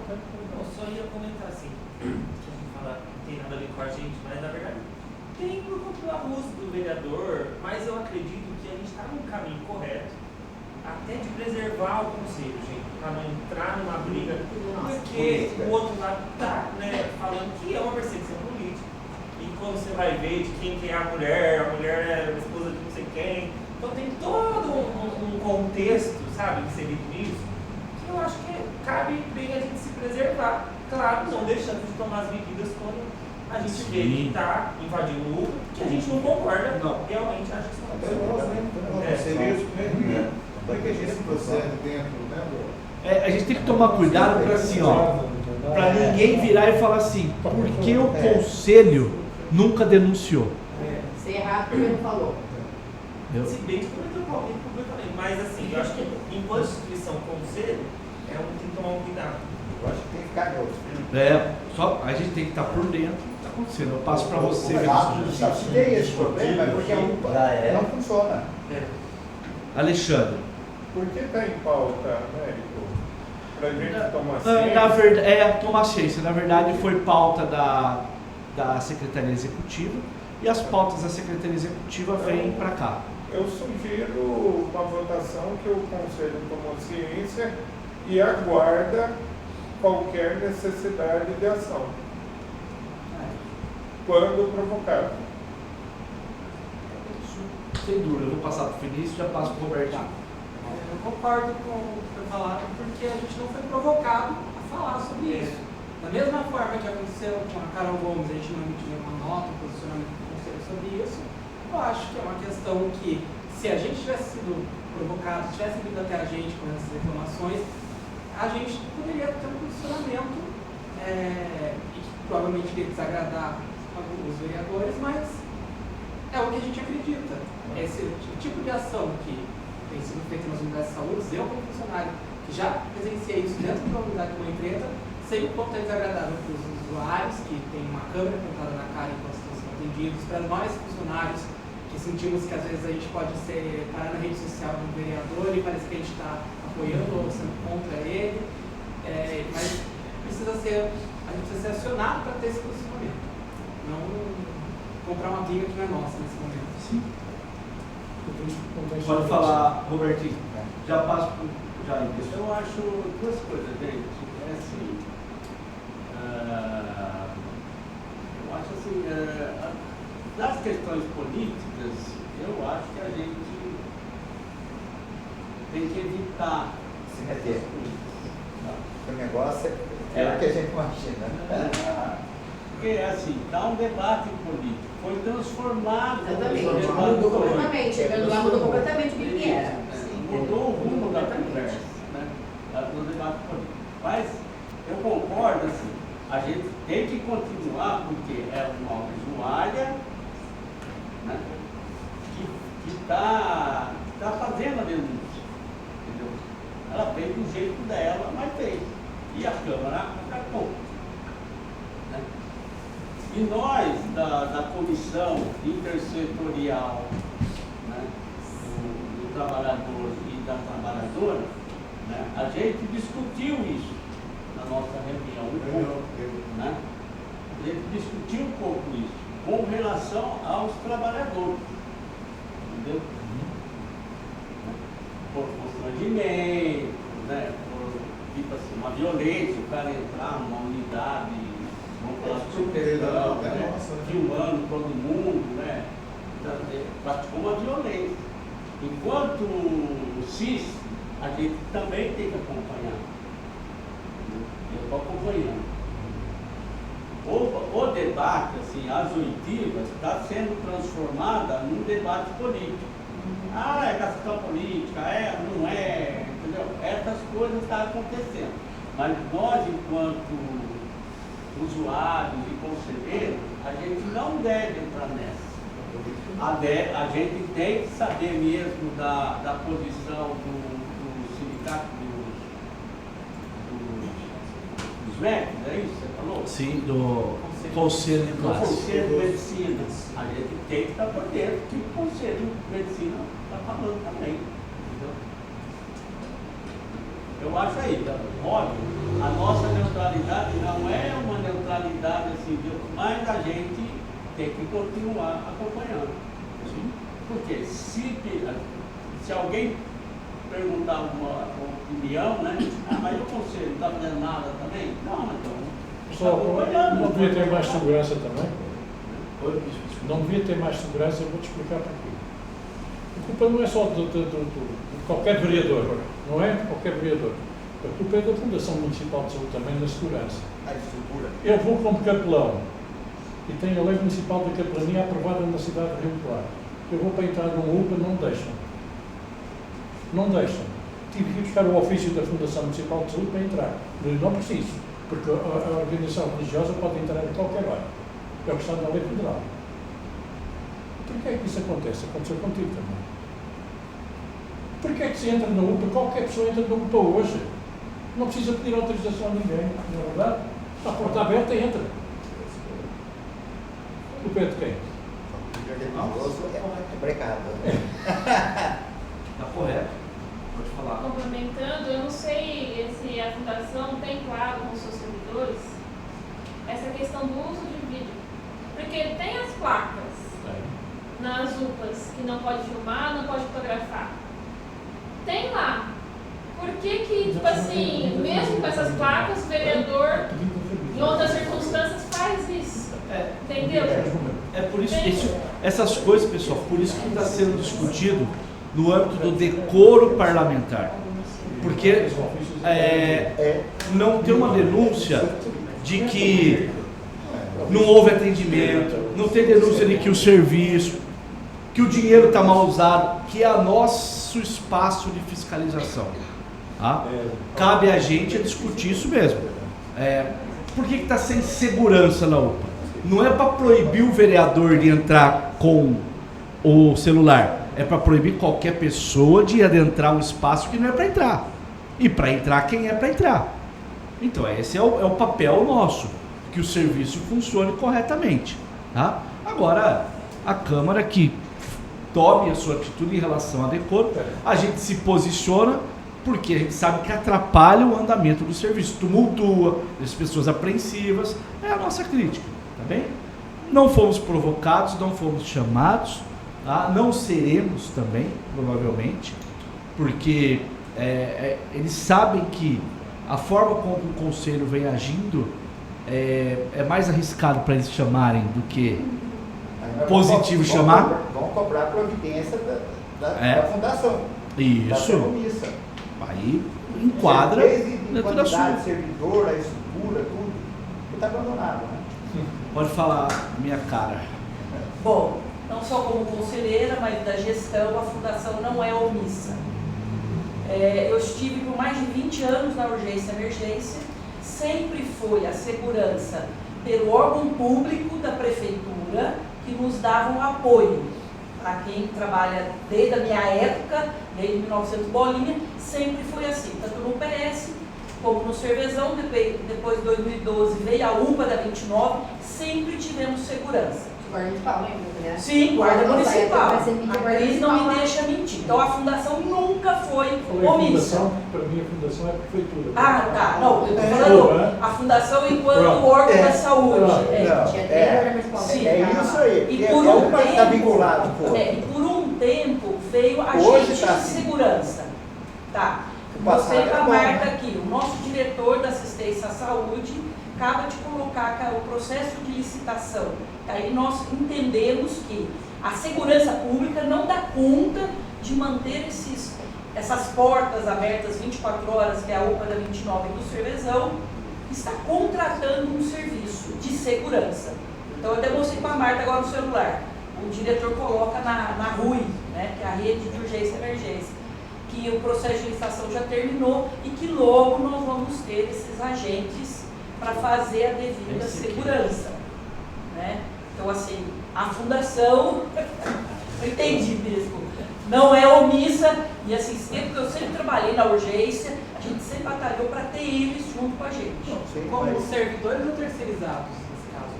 só ia comentar assim, que a gente fala não tem nada a ver com a gente, mas na verdade tem por conta do abuso do vereador, mas eu acredito que a gente está num caminho correto, até de preservar o conselho, gente, para não entrar numa briga, porque o outro lado está, né, falando que é uma perseguição política. E quando você vai ver de quem que é a mulher é a esposa de não sei quem. Então tem todo um contexto, sabe, inserido nisso, que eu acho que cabe bem a gente se preservar. claro, não deixando de tomar as medidas quando a gente vê que está invadindo o lucro, que a gente não concorda, realmente acha que isso não Seria isso mesmo. Como é que a gente procede dentro, né? A gente tem que tomar cuidado para assim, ó, para ninguém virar e falar assim, por que o conselho nunca denunciou? Se errado, porque não falou. Se bem que cometeu crime publicamente, mas assim, eu acho que enquanto instituição conselho, tem que tomar um cuidado. Eu acho que tem que ficar neutro. Só a gente tem que estar por dentro do que está acontecendo. Eu passo para você. Se tem esse problema, é porque não funciona. Alexandre. Por que está em pauta, Américo? Para a gente tomar Na ciência? verdade, tomar ciência. Na verdade, foi pauta da Secretaria Executiva e as pautas da Secretaria Executiva vêm para cá. Eu sugiro uma votação que o Conselho tomou ciência e aguarda qualquer necessidade de ação, quando provocado. Sem dúvida, eu vou passar para o Vinícius e já passo para o Robertinho. Eu concordo com o que foi falado, porque a gente não foi provocado a falar sobre isso. Da mesma forma que aconteceu com a Carol Gomes, a gente não emitiu uma nota, um posicionamento do Conselho sobre isso, eu acho que é uma questão que, se a gente tivesse sido provocado, tivesse vindo até a gente com essas reclamações, a gente poderia ter um posicionamento que provavelmente iria desagradar os vereadores, mas é o que a gente acredita. Esse tipo de ação que tem sido feita nas unidades de saúde, eu como funcionário que já presenciei isso dentro da unidade de Mãe Preta, sei o quanto é desagradável para os usuários que tem uma câmera apontada na cara enquanto estão sendo atendidos, para nós funcionários que sentimos que às vezes a gente pode parar na rede social de um vereador e parece que a gente está apoiando ou sendo contra ele, mas a gente precisa ser acionado para ter esse posicionamento, não comprar uma briga que não é nossa nesse momento. Sim. Pode falar, Robertinho. Já passo para o Jair. Eu acho duas coisas, gente. É assim, eu acho assim, nas questões políticas, eu acho que a gente tem que evitar Se meter. Tá? O negócio é o que a gente imagina. Porque, assim, dá um debate político. Foi transformado Exatamente, no debate mudou político. completamente. Chegando lá, mudou completamente o que era. Mudou o rumo da conversa, né? Do debate político. Mas eu concordo, assim, a gente tem que continuar, porque é uma usuária, né, que está fazendo a denúncia, entendeu? Ela fez do jeito dela, mas fez. E a Câmara acatou. Né? E nós, da comissão intersetorial, né, do trabalhador e da trabalhadora, né, a gente discutiu isso na nossa reunião um pouco, né? A gente discutiu um pouco isso com relação aos trabalhadores, entendeu? Por constrangimento, né? Por, tipo assim, uma violência, o cara entrar numa unidade, vamos falar superando, né? Filmando todo mundo, né? Praticou uma violência. Enquanto o CIS, a gente também tem que acompanhar. Eu estou acompanhando. O debate, assim, as oitivas, está sendo transformada num debate político. Ah, é questão política, não é, entendeu? Essas coisas estão acontecendo. Mas nós, enquanto usuários e conselheiros, a gente não deve entrar nessa. A gente tem que saber mesmo da posição do sindicato dos médicos, é isso que você falou? Sim, do Conselho de Do Classe. Conselho de Medicina. A gente tem que estar por dentro do que o Conselho de Medicina está falando também. Entendeu? Eu acho aí, óbvio, a nossa neutralidade não é uma neutralidade assim, mas a gente tem que continuar acompanhando. Porque se alguém perguntar alguma opinião, né? Mas o Conselho não está fazendo nada também? Não, então. Só não devia ter mais segurança também? Não devia ter mais segurança, eu vou te explicar para quê. A culpa não é só de qualquer vereador, não é? Qualquer vereador. A culpa é da Fundação Municipal de Saúde também, na segurança. A estrutura. Eu vou como capelão e tenho a lei municipal da capelania aprovada na cidade de Rio Claro. Eu vou para entrar num UPA, não deixam. Não deixam. Tive que ir buscar o ofício da Fundação Municipal de Saúde para entrar. Não preciso, porque a organização religiosa pode entrar a qualquer hora. É o que está na lei federal. Por que é que isso acontece? Aconteceu contigo também. Por que é que se entra na UPA? Qualquer pessoa entra na UPA hoje. Não precisa pedir autorização a ninguém, não é verdade? A porta aberta e entra. O pé de quem? É brecado. Está correto. Pode falar. Complementando, eu não sei se a fundação tem claro com os seus servidores essa questão do uso de vídeo. Porque tem as placas nas UPAs que não pode filmar, não pode fotografar. Tem lá. Por que tipo assim, mesmo com essas placas, o vereador, em outras circunstâncias, faz isso? Entendeu? É por isso que essas coisas, pessoal, por isso que está sendo discutido no âmbito do decoro parlamentar. Porque não tem uma denúncia de que não houve atendimento, não tem denúncia de que o serviço, que o dinheiro está mal usado, que é nosso espaço de fiscalização. Tá? Cabe a gente a discutir isso mesmo. Por que está sem segurança na UPA? Não é para proibir o vereador de entrar com o celular, é para proibir qualquer pessoa de adentrar um espaço que não é para entrar. E para entrar, quem é para entrar. Então, esse é o papel nosso, que o serviço funcione corretamente. Tá? Agora, a Câmara que tome a sua atitude em relação a decoro, a gente se posiciona, porque a gente sabe que atrapalha o andamento do serviço, tumultua, as pessoas apreensivas, é a nossa crítica, tá bem? Não fomos provocados, não fomos chamados, tá? Não seremos também, provavelmente, porque eles sabem que a forma como o Conselho vem agindo é mais arriscado para eles chamarem do que positivo chamar. Vamos cobrar providência da fundação. Isso. Aí enquadra dentro da sua. Servidor, a estrutura, tudo. Está abandonado, né? Pode falar, minha cara. Bom, não só como conselheira, mas da gestão, a fundação não é omissa. Eu estive por mais de 20 anos na urgência e emergência, sempre foi a segurança pelo órgão público da prefeitura que nos dava um apoio. Para quem trabalha desde a minha época, desde 1900 bolinha, sempre foi assim, tanto no PS como no Cervezão, depois de 2012 veio a UPA da 29, sempre tivemos segurança. Guarda municipal, lembra, né? Sim, guarda municipal. A Cris não me deixa mentir. Então a fundação nunca foi omissa. Para mim a fundação é a prefeitura. Ah, tá. Não, eu estou falando a fundação enquanto órgão da saúde. Isso aí. E por um tempo, está vinculado, e por um tempo veio agente de segurança. Tá. Mostrei para a Marta aqui, o nosso diretor da assistência à saúde acaba de colocar o processo de licitação. Aí nós entendemos que a segurança pública não dá conta de manter essas portas abertas 24 horas, que é a UPA da 29 do Cervezão, está contratando um serviço de segurança. Então eu até mostrei para a Marta agora no celular. O diretor coloca na RUI, né, que é a rede de urgência e emergência, que o processo de licitação já terminou e que logo nós vamos ter esses agentes para fazer a devida segurança. Né? Então, assim, a fundação, eu entendi mesmo, não é omissa, e assim, tempo que eu sempre trabalhei na urgência, a gente sempre batalhou para ter eles junto com a gente. Como servidores ou terceirizados, nesse caso?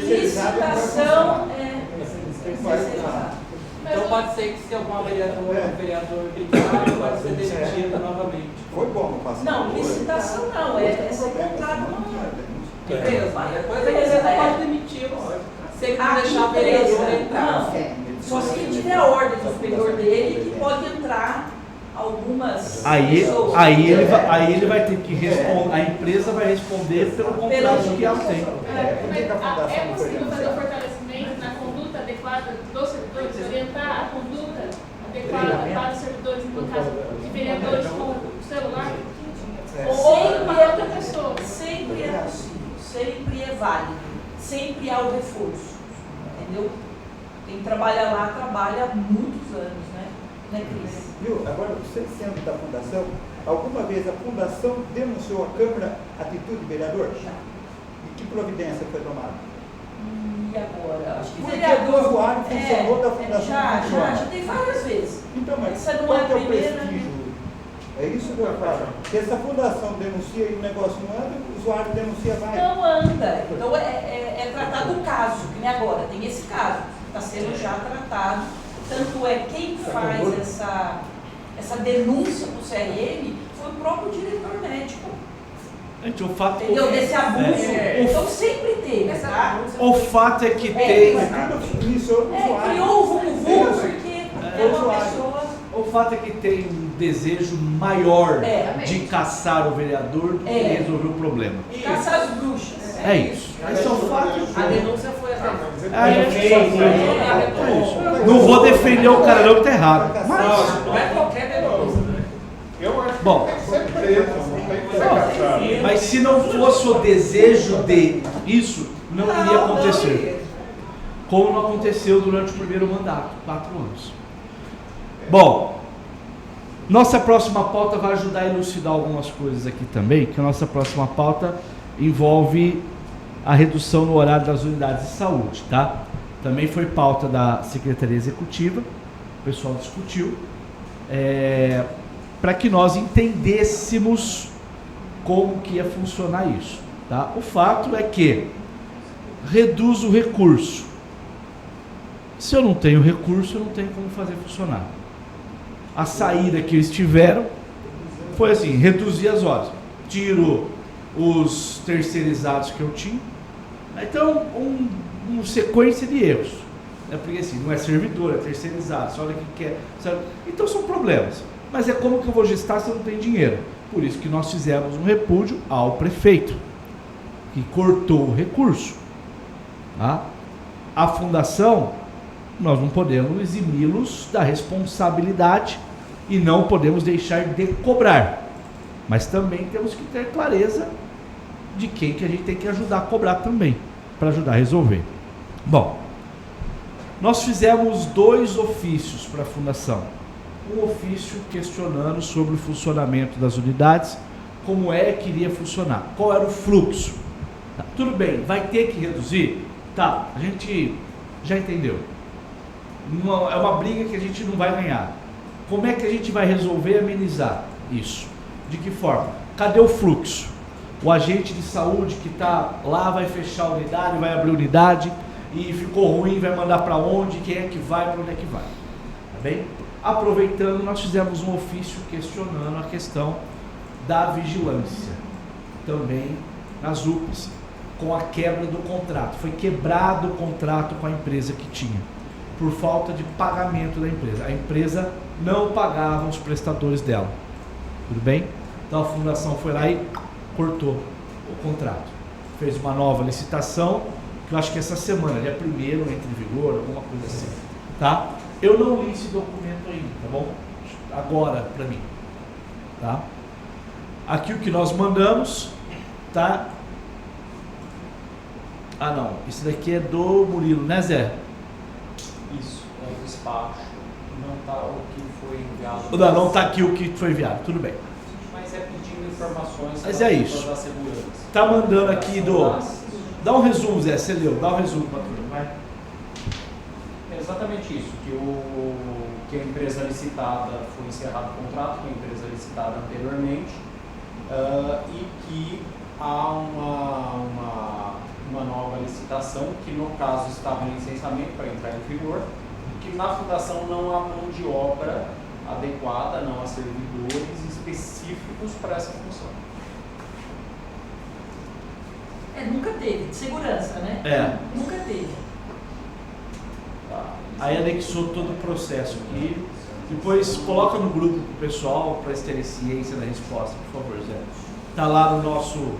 Licitação terceirizado. Então pode ser que se alguma vereador brigar, pode ser demitido novamente. Foi bom no passado. Não, licitação não, é ser contrato empresa. Depois a empresa pode demitir, se ele não deixar a vereadora entrar. Só se ele tiver a ordem do superior dele, que pode entrar algumas pessoas. Aí ele vai ter que responder, a empresa vai responder pelo contrato que ela tem. É possível fazer o fortalecimento na conduta adequada dos servidores, orientar a conduta adequada para os servidores, no caso de vereadores com o celular? Sempre é outra pessoa. Sempre é possível, sempre é válido, sempre há o reforço, entendeu? Quem trabalha lá trabalha há muitos anos, né? Cris? Viu? Agora, você sendo da fundação, alguma vez a fundação denunciou a Câmara atitude do vereador? Já. E que providência foi tomada? E agora? Acho que Porque vereador. o usuário funcionou da fundação. Já tem várias vezes. Então, mas essa não qual é a que é o primeira. prestígio? É isso que eu falo. Se essa fundação denuncia e o negócio não anda, o usuário denuncia vai. Não anda. Então é tratado o caso, que nem agora, tem esse caso. Está sendo já tratado. Tanto é quem faz essa denúncia para o CRM foi o próprio diretor médico. Gente, o fato Entendeu? Desse abuso. Então sempre teve, tá? O fato é que tem. Criou o vulgo porque é uma pessoa. O fato é que tem um desejo maior de caçar o vereador do que resolver o problema. Caçar as bruxas. É isso. Esse é o fato. A denúncia foi Não vou defender o cara não que tá errado. Mas, não é qualquer denúncia, né? Eu acho que bom, tem que ser preso, não tem que ser caçado. mas se não fosse o desejo de isso, não iria acontecer. Como não aconteceu durante o primeiro mandato, 4 anos. Bom, nossa próxima pauta vai ajudar a elucidar algumas coisas aqui também, que a nossa próxima pauta envolve a redução no horário das unidades de saúde, tá? Também foi pauta da Secretaria Executiva, o pessoal discutiu, para que nós entendêssemos como que ia funcionar isso, tá? O fato é que reduz o recurso. Se eu não tenho recurso, eu não tenho como fazer funcionar. A saída que eles tiveram foi assim, reduzir as horas. Tiro os terceirizados que eu tinha. Então, uma sequência de erros. Porque assim, não é servidor, é terceirizado. Você olha o que quer. Sabe? Então são problemas. Mas é como que eu vou gestar se eu não tenho dinheiro? Por isso que nós fizemos um repúdio ao prefeito, que cortou o recurso. Tá? A fundação, nós não podemos eximi-los da responsabilidade e não podemos deixar de cobrar. Mas também temos que ter clareza de quem que a gente tem que ajudar a cobrar também, para ajudar a resolver. Bom, nós fizemos 2 ofícios para a fundação. Um ofício questionando sobre o funcionamento das unidades, como que iria funcionar, qual era o fluxo. Tá, tudo bem, vai ter que reduzir? Tá, a gente já entendeu. É uma briga que a gente não vai ganhar. Como é que a gente vai resolver e amenizar isso? De que forma? Cadê o fluxo? O agente de saúde que está lá vai fechar a unidade, vai abrir a unidade e ficou ruim, vai mandar para onde, quem é que vai, para onde é que vai. Tá bem? Aproveitando, nós fizemos um ofício questionando a questão da vigilância. Também nas UPAs, com a quebra do contrato. Foi quebrado o contrato com a empresa que tinha, por falta de pagamento da empresa. A empresa não pagava os prestadores dela. Tudo bem? Então a fundação foi lá e cortou o contrato. Fez uma nova licitação, que eu acho que essa semana, dia 1º, entra em vigor, alguma coisa assim. Tá? Eu não li esse documento ainda, tá bom? Agora, para mim. Tá? Aqui o que nós mandamos, tá? Ah não, isso daqui é do Murilo, né Zé? Isso, é o despacho. Não está o que foi enviado. Não está aqui o que foi enviado, tudo bem. Mas é pedindo informações. Mas é isso. Da segurança. Tá mandando aqui do... Dá um resumo, Zé, você leu, dá um resumo para tudo, vai. É exatamente isso, que a empresa licitada foi encerrado o contrato com a empresa licitada anteriormente e que há uma nova licitação que no caso estava em licenciamento para entrar em vigor, que na fundação não há mão de obra adequada, não há servidores específicos para essa função. Nunca teve, de segurança, né? Nunca teve. Tá. Aí anexou todo o processo aqui. Depois coloca no grupo pro pessoal para eles terem ciência da resposta, por favor, Zé. Tá lá no nosso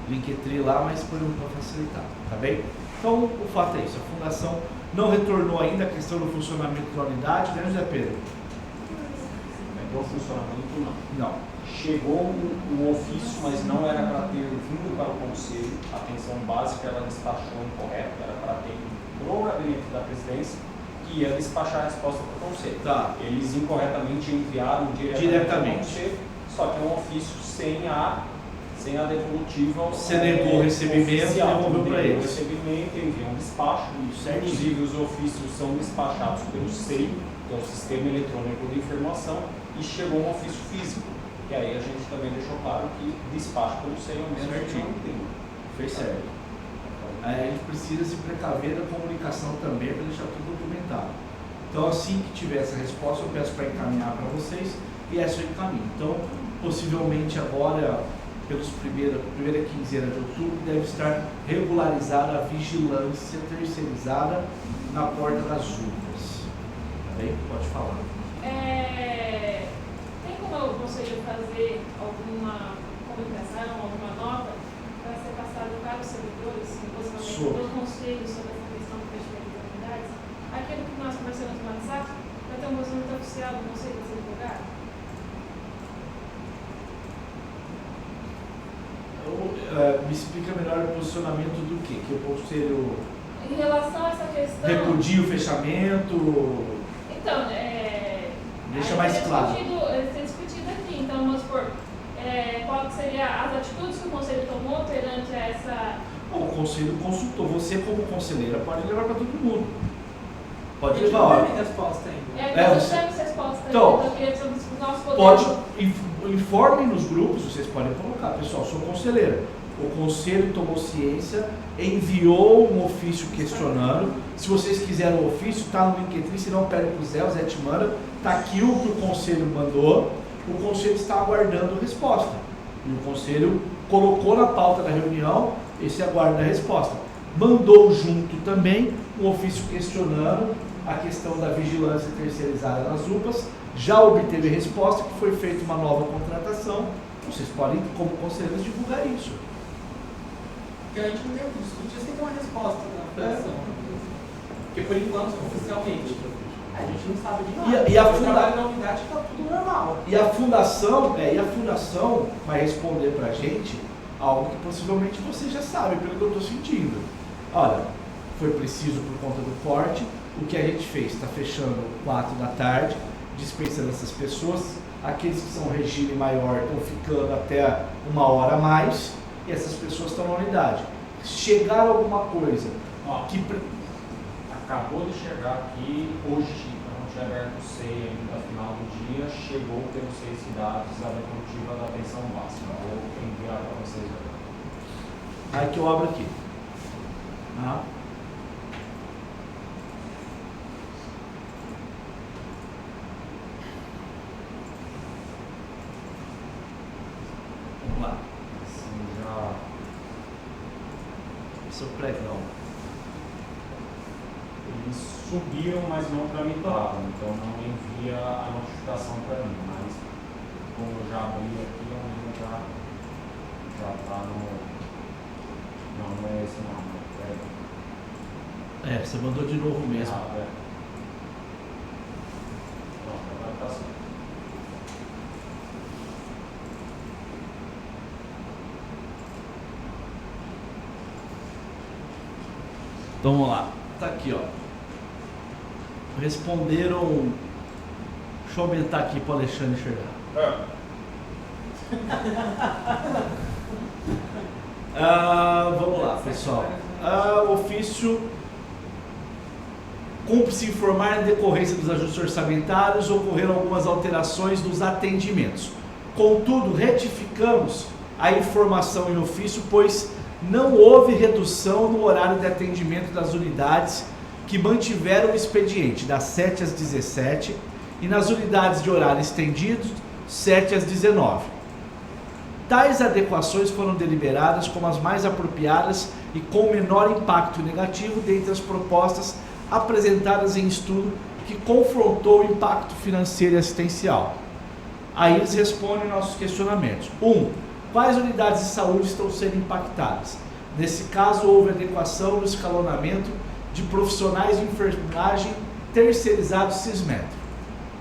Linktree lá, mas por para facilitar, tá bem? Então o fato é isso, a fundação não retornou ainda a questão do funcionamento da unidade, né, José Pedro? do funcionamento, não. Não. Chegou um ofício, mas não era para ter vindo para o Conselho. A atenção básica ela despachou incorreto, era para ter ido para o gabinete da presidência, que ia despachar a resposta para o Conselho. Tá. Eles incorretamente enviaram diretamente para o Conselho, só que é um ofício sem a devolutiva. Você negou o recebimento e devolveu para eles. O recebimento, enviou um despacho. Inclusive, os ofícios são despachados pelo SEI, que é o Sistema Eletrônico de Informação, e chegou um ofício físico. E aí a gente também deixou claro que despacho pelo SEI é o mesmo que não tem. Fez certo. A gente precisa se precaver da comunicação também para deixar tudo documentado. Então, assim que tiver essa resposta, eu peço para encaminhar para vocês e essa eu encaminho. Então, possivelmente agora, pelos primeira quinzena de outubro, deve estar regularizada a vigilância terceirizada na porta das urnas. Tá bem? Pode falar. Tem como eu gostaria de fazer alguma comunicação, alguma nota para ser passada para os servidores, possivelmente do Conselho, sobre essa questão do fechamento das unidades? Aquilo que nós conversamos no WhatsApp, vai ter um posicionamento oficial do Conselho a ser divulgado? Me explica melhor o posicionamento do quê? Que o Conselho Em relação a essa questão... repudia o fechamento? Então, deixa mais claro. Ser discutido aqui. Então, vamos supor, qual seria as atitudes que o Conselho tomou perante essa... Bom, o Conselho consultou. Você, como conselheira, pode levar para todo mundo. Pode A gente levar. não Ó. teve resposta ainda. Nós não temos resposta Então, ainda. Eu queria saber se o nosso poder... Informem nos grupos, vocês podem colocar, pessoal, sou conselheira. O Conselho tomou ciência, enviou um ofício questionando. Se vocês quiserem o ofício, está no LinkedIn, se não pedem para o Zé te manda. Está aqui o que o Conselho mandou. O Conselho está aguardando a resposta. E o Conselho colocou na pauta da reunião esse aguardo da resposta. Mandou junto também um ofício questionando a questão da vigilância terceirizada nas UPAs. Já obteve resposta que foi feita uma nova contratação. Vocês podem, como conselheiros, divulgar isso. Porque a gente não tem que discutir sem ter uma resposta da fundação. Porque por enquanto, oficialmente, a gente não sabe de nada. E a trabalho na unidade está tudo normal. E a fundação vai responder para a gente algo que possivelmente você já sabe, pelo que eu estou sentindo. Olha, foi preciso por conta do corte. O que a gente fez? Está fechando 4 da tarde, dispensando essas pessoas. Aqueles que são regime maior estão ficando até 1 hora a mais. E essas pessoas estão na unidade. Chegar alguma coisa que... Acabou de chegar aqui hoje, não tinha aberto o SEI ainda no final do dia, chegou pelos 6 cidades a devolutiva da atenção básica. Vou enviar para vocês agora. Aí que eu abro aqui. Vamos lá. Assim já... Esse é o pregão. Eles subiram, mas não tramitaram, então não envia a notificação para mim, mas como eu já abri aqui, eu já está no... Não é esse não, você mandou de novo mesmo. Pronto, agora está assim. Então vamos lá. Tá aqui, ó. Responderam. Deixa eu aumentar aqui para o Alexandre enxergar. Vamos lá, pessoal. Ofício. Cumpre-se informar em decorrência dos ajustes orçamentários ocorreram algumas alterações nos atendimentos. Contudo, retificamos a informação em ofício, pois não houve redução no horário de atendimento das unidades que mantiveram o expediente das 7 às 17 e nas unidades de horário estendido 7 às 19. Tais adequações foram deliberadas como as mais apropriadas e com menor impacto negativo dentre as propostas apresentadas em estudo que confrontou o impacto financeiro e assistencial. Aí eles respondem nossos questionamentos. 1. Quais unidades de saúde estão sendo impactadas? Nesse caso, houve adequação no escalonamento de profissionais de enfermagem terceirizados Cismetro.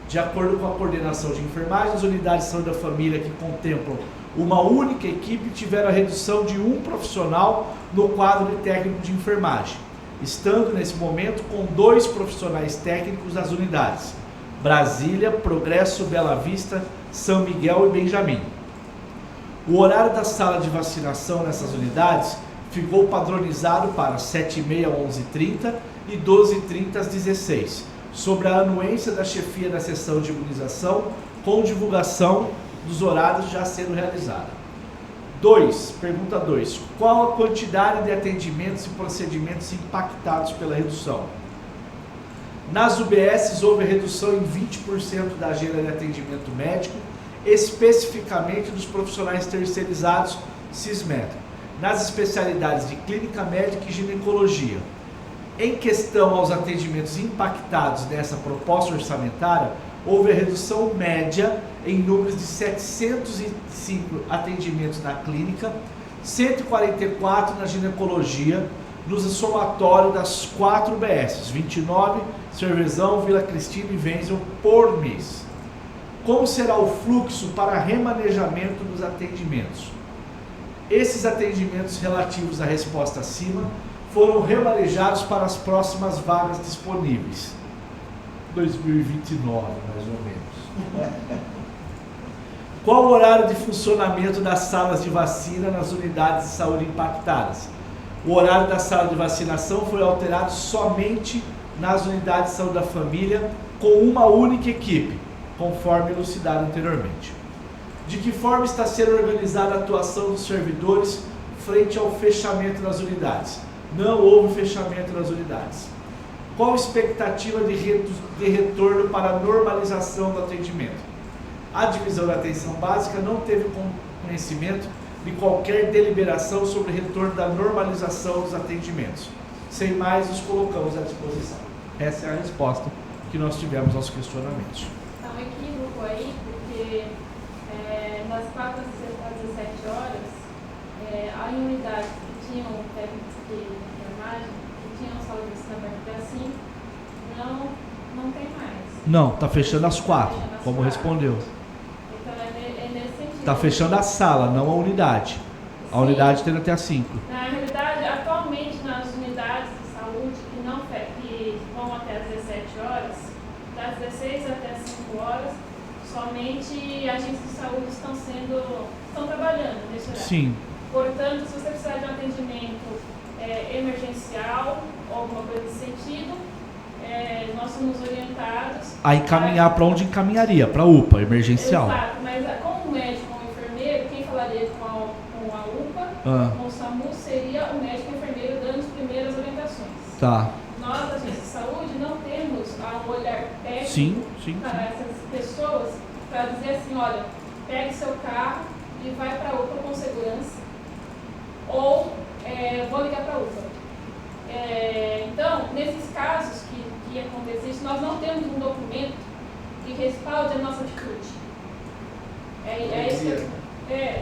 De acordo com a coordenação de enfermagem, as unidades de saúde da família que contemplam uma única equipe tiveram a redução de um profissional no quadro de técnico de enfermagem, estando nesse momento com 2 profissionais técnicos das unidades: Brasília, Progresso, Bela Vista, São Miguel e Benjamin. O horário da sala de vacinação nessas unidades ficou padronizado para 7h30 às 11h30 e 12h30 às 16h, sobre a anuência da chefia da seção de imunização, com divulgação dos horários já sendo realizada. Pergunta 2. Qual a quantidade de atendimentos e procedimentos impactados pela redução? Nas UBSs houve redução em 20% da agenda de atendimento médico, especificamente dos profissionais terceirizados CISMED, nas especialidades de clínica médica e ginecologia. Em questão aos atendimentos impactados nessa proposta orçamentária, houve a redução média em números de 705 atendimentos na clínica, 144 na ginecologia, no somatório das 4 UBSs, 29, Cervezão, Vila Cristina e Wenzel por mês. Como será o fluxo para remanejamento dos atendimentos? Esses atendimentos relativos à resposta acima foram remanejados para as próximas vagas disponíveis. 2029, mais ou menos. Qual o horário de funcionamento das salas de vacina nas unidades de saúde impactadas? O horário da sala de vacinação foi alterado somente nas unidades de saúde da família, com uma única equipe, conforme elucidado anteriormente. De que forma está sendo organizada a atuação dos servidores frente ao fechamento das unidades? Não houve fechamento das unidades. Qual a expectativa de retorno para a normalização do atendimento? A divisão da atenção básica não teve conhecimento de qualquer deliberação sobre retorno da normalização dos atendimentos. Sem mais, nos colocamos à disposição. Essa é a resposta que nós tivemos aos questionamentos. Há um equívoco aí, porque nas 4 às 17 horas, há unidades que tinham técnicos de enfermagem, que tinham sala de vacina aberta até 5, não tem mais. Não, está fechando às 4, como respondeu. Então é nesse sentido. Está fechando a sala, não a unidade. A unidade tem até às 5. Na realidade, atualmente nas unidades de saúde que vão até às 17 horas, das 16 até as 5 horas, somente agentes de saúde estão trabalhando nesse horário. Sim. Portanto, se você precisar de um atendimento emergencial ou alguma coisa nesse sentido, nós somos orientados A encaminhar para onde encaminharia? Para a UPA, emergencial. Exato, mas como médico ou enfermeiro, quem falaria com a UPA, com o SAMU, seria o médico e enfermeiro dando as primeiras orientações. Tá. Nós, agentes de saúde, não temos um olhar técnico Sim. para essas pessoas para dizer assim, olha, pegue seu carro e vai para a UPA com segurança, ou vou ligar para a UPA. Então, nesses casos que acontece isso, nós não temos um documento que respalde a nossa atitude.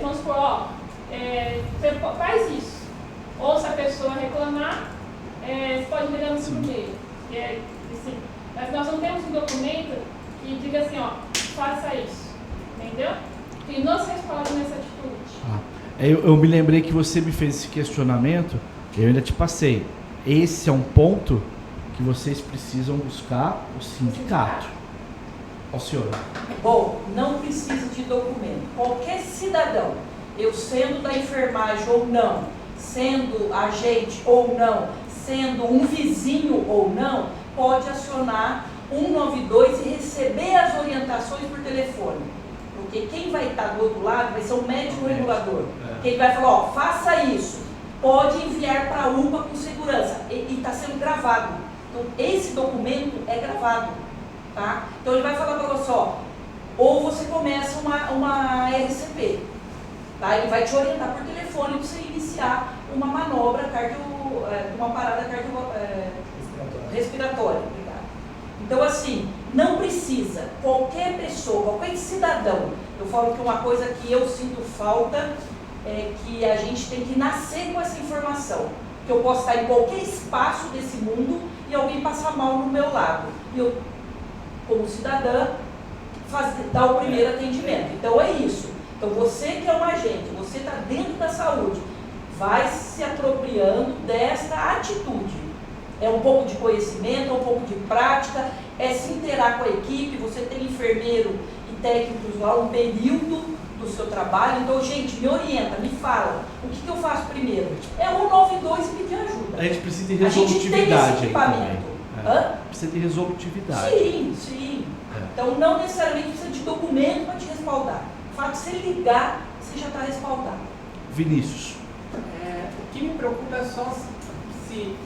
Vamos supor, você faz isso. Ou se a pessoa reclamar, você pode ligar no 56. Assim, mas nós não temos um documento que diga assim, faça isso. Entendeu? Que nos respalde nessa atitude. Eu me lembrei que você me fez esse questionamento, eu ainda te passei. Esse é um ponto que vocês precisam buscar o sindicato. Ó, senhora. Bom, não precisa de documento. Qualquer cidadão, eu sendo da enfermagem ou não, sendo agente ou não, sendo um vizinho ou não, pode acionar 192 e receber as orientações por telefone. Porque quem vai estar do outro lado vai ser o médico regulador. Quem vai falar, faça isso. Pode enviar para a UPA com segurança. E está sendo gravado. Então, esse documento é gravado. Tá? Então, ele vai falar para você, ou você começa uma RCP. Tá? Ele vai te orientar por telefone para você iniciar uma manobra uma parada respiratória. Obrigada. Então, assim, não precisa. Qualquer pessoa, qualquer cidadão, eu falo que uma coisa que eu sinto falta é que a gente tem que nascer com essa informação. Que eu posso estar em qualquer espaço desse mundo e alguém passar mal no meu lado. E eu, como cidadã, dar o primeiro atendimento. Então é isso. Então você que é um agente, você está dentro da saúde, vai se apropriando desta atitude. É um pouco de conhecimento, é um pouco de prática, é se inteirar com a equipe, você tem enfermeiro e técnicos lá, um período do seu trabalho. Então, gente, me orienta, me fala, o que eu faço primeiro? É 192 e pedir ajuda. A gente precisa de resolutividade. A gente tem esse equipamento. Precisa de resolutividade. Sim. Então, não necessariamente precisa de documento para te respaldar. O fato de você ligar, você já está respaldado. Vinícius. O que me preocupa é só se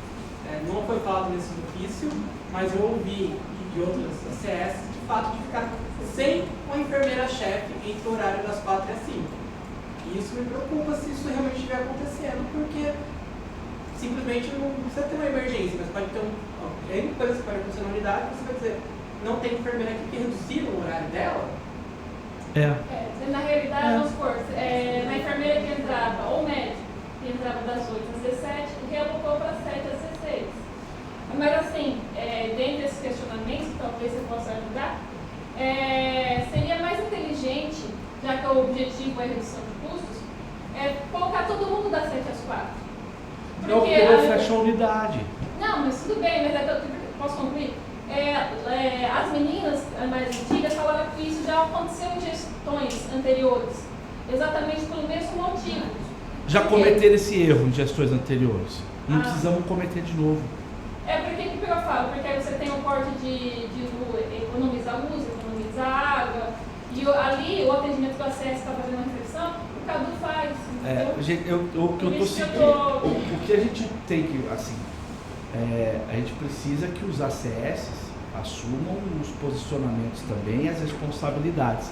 não foi falado nesse ofício, mas eu ouvi de outras ACS, de fato, de ficar sem uma enfermeira-chefe entre o horário das 4 e as 5. E isso me preocupa se isso realmente estiver acontecendo, porque simplesmente não precisa ter uma emergência, mas pode ter N coisas que podem acontecer na unidade, você vai dizer, não tem enfermeira aqui que reduziram o horário dela? Na realidade, vamos supor, na enfermeira que entrava, ou médico, que entrava das 8 às 17, realocou para 7 às 16. Mas assim, dentro desses questionamentos, talvez você possa ajudar, seria mais inteligente, já que o objetivo é a redução de custos, colocar todo mundo das 7 às 4. Não, porque vai fechar a unidade. Não, mas tudo bem, mas posso concluir? As meninas mais antigas falaram que isso já aconteceu em gestões anteriores, exatamente pelo mesmo motivo. Já cometeram esse erro em gestões anteriores. Não precisamos cometer de novo. Porque o que eu falo? Porque aí você tem um corte de economizar luz, economizar água, e ali o atendimento que o ACS está fazendo a refeição, o Cadu faz. O que a gente tem que, assim, a gente precisa que os ACS assumam os posicionamentos também e as responsabilidades.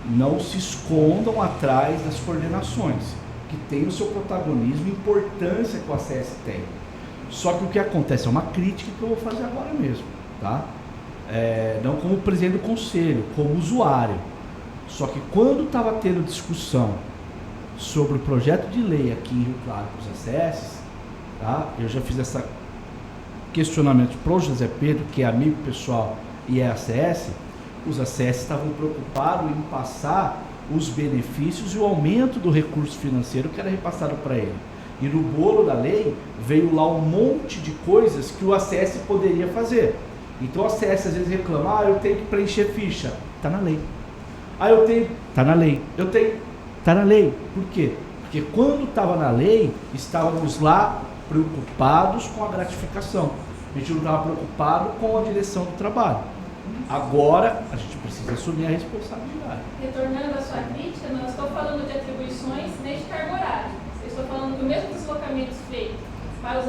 Não se escondam atrás das coordenações, que tem o seu protagonismo e importância que o ACS tem. Só que o que acontece é uma crítica que eu vou fazer agora mesmo, tá? Não como presidente do conselho, como usuário. Só que quando estava tendo discussão sobre o projeto de lei aqui em Rio Claro para os ACS, tá? Eu já fiz esse questionamento para o José Pedro, que é amigo pessoal e é ACS. Os ACS estavam preocupados em passar os benefícios e o aumento do recurso financeiro que era repassado para ele. E no bolo da lei veio lá um monte de coisas que o ACS poderia fazer. Então o ACS às vezes reclama, eu tenho que preencher ficha. Está na lei. Está na lei. Está na lei. Por quê? Porque quando estava na lei, estávamos lá preocupados com a gratificação. A gente não estava preocupado com a direção do trabalho. Agora, a gente precisa assumir a responsabilidade. Retornando à sua crítica, não estou falando de atribuições nem de carga horária. Eu estou falando do mesmo deslocamento feito para os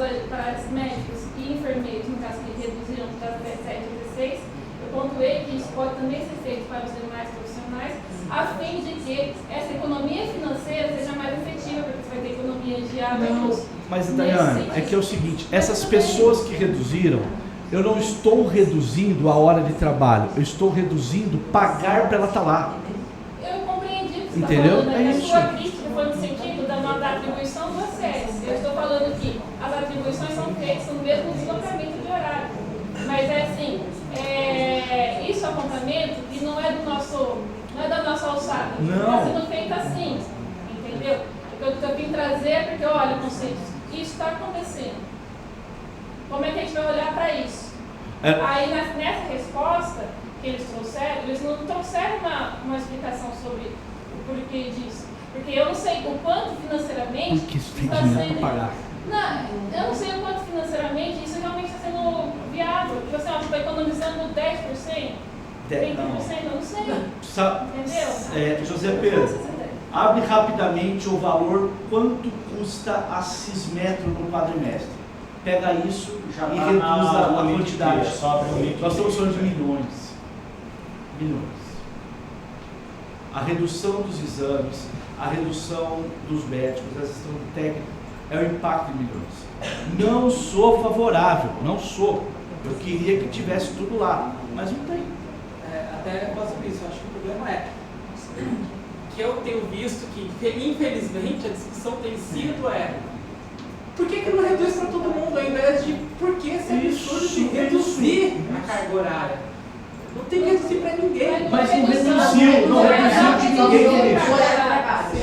médicos e enfermeiros, no caso que reduziram das 17 a 16, eu pontuei que isso pode também ser feito para os demais profissionais, a fim de que essa economia financeira seja mais efetiva, porque você vai ter economia de água. Mas, Daiane, é que é o seguinte, essas pessoas que reduziram, eu não estou reduzindo a hora de trabalho, eu estou reduzindo pagar para ela estar lá. Eu compreendi o que você entendeu? está falando, É a isso. sua crítica foi no sentido da atribuição do acesso. Eu estou falando que as atribuições são feitas no mesmo deslocamento de horário. Mas é assim, isso é um apontamento que não é da nossa alçada. Está sendo feito assim, entendeu? O que eu vim trazer é porque, olha, conceitos, isso está acontecendo. Como é que a gente vai olhar para isso? Aí, nessa resposta que eles não trouxeram uma explicação sobre o porquê disso. Porque eu não sei o quanto financeiramente Porque isso tem está dinheiro sendo... para pagar. Não, eu não sei o quanto financeiramente isso realmente está sendo viável. Tipo assim, estou economizando 10%, 30%, eu não sei. Entendeu? José Pedro, abre rapidamente o valor, quanto custa a Cismetro no quadrimestre. Pega isso e reduz a quantidade. Nós estamos falando de milhões. A redução dos exames, a redução dos médicos, a gestão do técnico, é o impacto de milhões. Não sou favorável, não sou. Eu queria que tivesse tudo lá, mas não tem. Até posso isso, acho que o problema é que eu tenho visto que, infelizmente, a discussão tem sido por que não reduz para todo mundo, ao invés de por que esse absurdo de reduzir a carga horária? Não tem que reduzir para ninguém. Mas não reduz reduziu, não reduziu de ninguém por isso.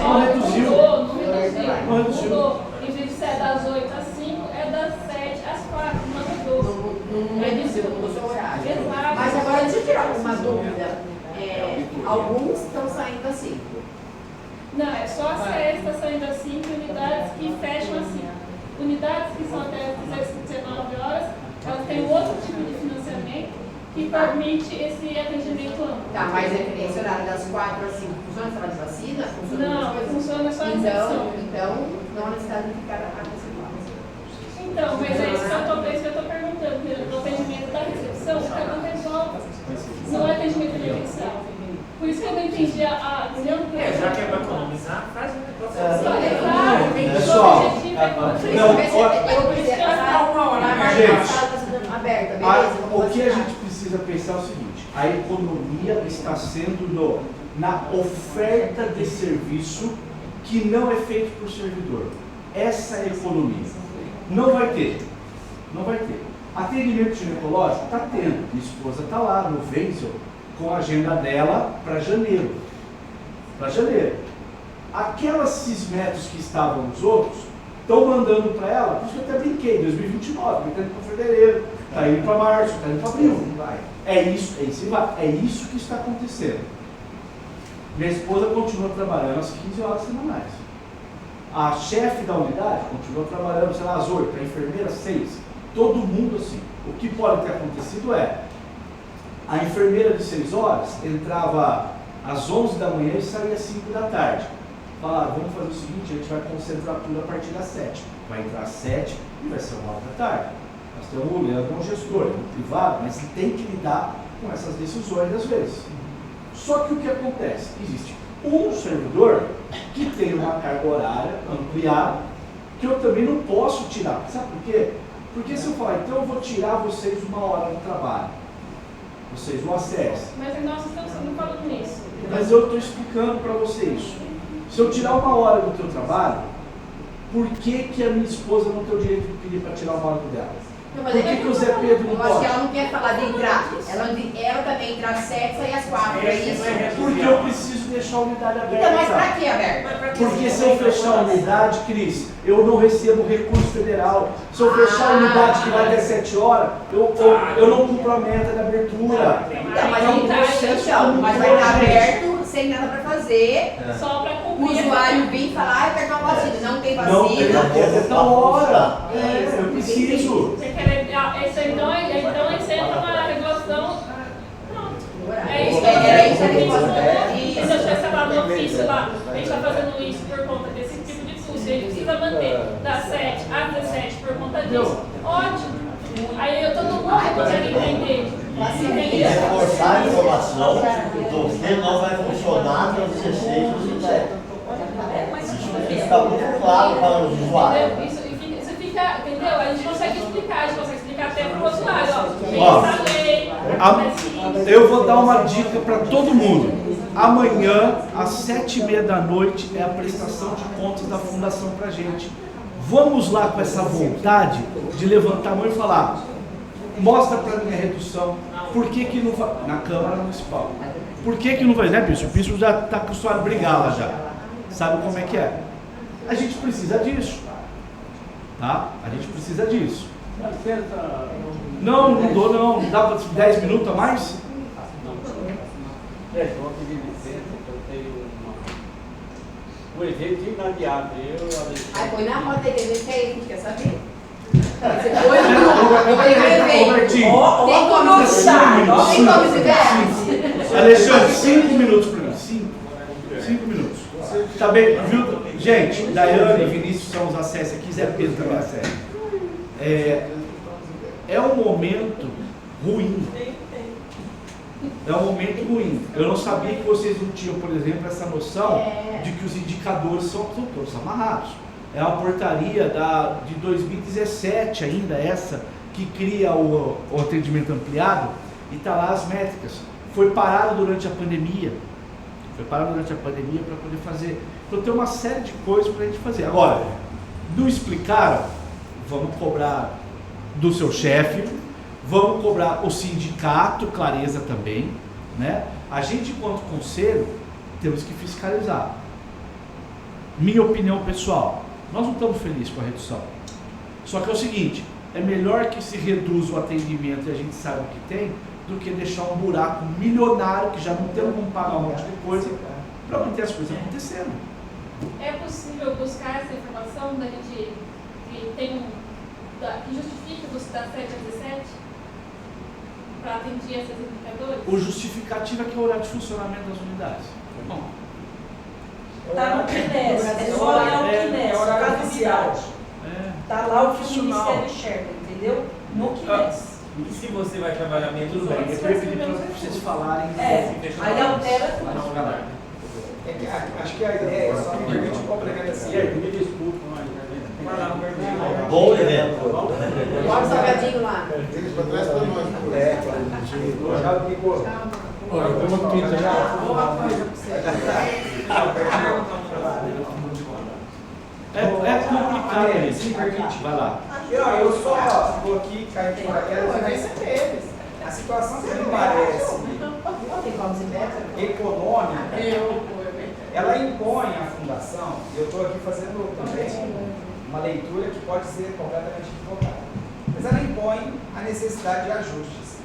Não reduziu. Não reduziu. Mudou. Em vez de ser das 8 às 5, é das 7 às 4. Não mudou. Não reduziu, não mudou o horário. Exato. Mas agora, deixa eu tirar uma dúvida. Alguns estão saindo às 5. Não, é só a sexta saindo às 5, unidades que fecham às 5. Unidades que são até às 19 horas, elas têm outro tipo de financiamento que permite esse atendimento amplo. Tá, mas esse horário das 4 às 5 funciona só de vacina? Não, funciona só a recepção. Então, não há necessidade de ficar antecipado. Então, mas é isso que eu estou perguntando. No atendimento da recepção, cada pessoa não é atendimento emergencial. Por isso que eu não entendi a reunião. Já que é para economizar, faz um negócio Pessoal, o que a gente precisa pensar é o seguinte: a economia está sendo na oferta de serviço que não é feito por servidor. Essa é a economia. Não vai ter. Atendimento ginecológico está tendo. Minha esposa está lá no Wenzel com a agenda dela para janeiro. Aquelas cisméticos que estavam nos outros estão mandando para ela, por isso que eu até brinquei, 2029, está indo para fevereiro, está indo para março, está indo para abril. É isso que está acontecendo. Minha esposa continua trabalhando às 15 horas semanais. A chefe da unidade continua trabalhando, sei lá, às 8, a enfermeira às 6. Todo mundo assim. O que pode ter acontecido é, a enfermeira de 6 horas entrava às 11 da manhã e saía às 5 da tarde. Falaram, vamos fazer o seguinte, a gente vai concentrar tudo a partir das 7. Vai entrar às 7 e vai ser 1 hora da tarde. Nós temos um gestor, um privado, mas ele tem que lidar com essas decisões às vezes. Só que o que acontece? Existe um servidor que tem uma carga horária ampliada, que eu também não posso tirar. Sabe por quê? Porque se eu falar, então eu vou tirar vocês 1 hora do trabalho, vocês vão acessar. Mas nós estamos falando nisso. Mas eu estou explicando para vocês isso. Se eu tirar 1 hora do teu trabalho, por que a minha esposa não tem o direito de pedir para tirar 1 hora do dela? Por que o Zé Pedro não eu pode? acho que ela não quer falar de entrar. Ela também entra às 7 e sair às 4. É isso? Porque eu preciso deixar a unidade aberta. Então, mas para que aberta? Porque se eu fechar a unidade, Cris, eu não recebo recurso federal. Se eu fechar a unidade que vai até 7 horas, eu não cumpro a meta da abertura. Então, mas vai estar aberto sem nada para fazer. Só para O cumprir. usuário vir e falar, eu quero uma vacina. Não tem Não tem vacina. até tal hora. Eu preciso. Você quer, então isso entra uma regulação. Pronto. É isso que Era isso eu que eu se eu tivesse falado no ofício lá, a gente está fazendo isso por conta desse tipo de custo, a gente precisa manter das 7 às 17 por conta disso. Ótimo. Aí todo mundo consegue entender. E reforçar a informação, você não vai funcionar das 16 às 17. Isso fica muito claro para os usuários. Isso fica, entendeu? A gente consegue explicar até para o usuário. Eu vou dar uma dica para todo mundo. Amanhã, às 7h30 da noite, é a prestação de contas da Fundação pra gente. Vamos lá com essa vontade de levantar a mão e falar, mostra para mim a redução, por que não vai, na Câmara Municipal, por que não vai, né, Bispo? O Bispo já está acostumado a brigar lá já, sabe como é que é? A gente precisa disso, tá? A gente precisa disso. Não dou não, dá para 10 minutos a mais? Eu vou pedir licença, que eu tenho um evento inadequado. Aí põe na roda aí, deixa aí, a gente quer saber. Tem como se Alexandre, 5 minutos para mim. 5 minutos. Tá bem, viu? Gente, Daiane e Vinícius são os acessos aqui, Zé Pedro também acessa. É um momento ruim. É um momento ruim. Eu não sabia que vocês não tinham, por exemplo, essa noção de que os indicadores são todos amarrados. É uma portaria de 2017 ainda, essa, que cria o atendimento ampliado, e está lá as métricas. Foi parado durante a pandemia. para poder fazer. Então tem uma série de coisas para a gente fazer. Agora, não explicaram, vamos cobrar do seu chefe, vamos cobrar o sindicato, clareza também, né? A gente, enquanto conselho, temos que fiscalizar. Minha opinião pessoal, nós não estamos felizes com a redução. Só que é o seguinte, é melhor que se reduza o atendimento e a gente saiba o que tem, do que deixar um buraco milionário, que já não temos como pagar um monte de coisa, para manter as coisas acontecendo. É possível buscar essa informação da gente que tem que justifique você dar 7 a 17 para atender esses indicadores? O justificativo é que é o horário de funcionamento das unidades. Bom, Está no QNES, é só olhar o QNES, caducidade. Está lá o que o Ministério enxerga, entendeu? No QNES. E se você vai trabalhar menos tudo bem, horas, eu queria pedir para vocês falarem. Aí altera tudo. Acho que a ideia é só me permite um complemento assim. Me desculpa, mas. Bom evento. Bota o salgadinho lá. Eles para trás para nós. Já ficou. Olha, eu vou pedir já. Boa coisa para você. É complicado isso. Se permite. Vai lá. Eu só estou aqui caindo de paraquedas para receber eles. A situação que me parece econômica, ela impõe à fundação, e eu estou aqui fazendo também uma leitura que pode ser completamente equivocada, mas ela impõe a necessidade de ajustes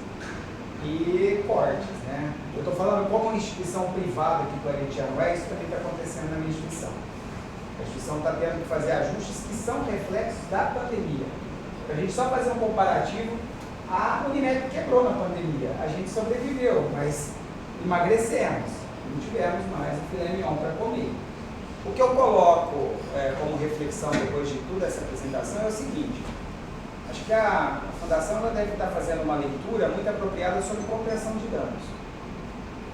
e cortes, né? Eu estou falando como uma instituição privada que claretiano é, isso também está acontecendo na minha instituição. A instituição está tendo que fazer ajustes que são reflexos da pandemia. Para a gente só fazer um comparativo, a Unimed quebrou na pandemia. A gente sobreviveu, mas emagrecemos. Não tivemos mais o filé mignon para comer. O que eu coloco como reflexão depois de toda essa apresentação é o seguinte. Acho que a Fundação ela deve estar fazendo uma leitura muito apropriada sobre compreensão de danos.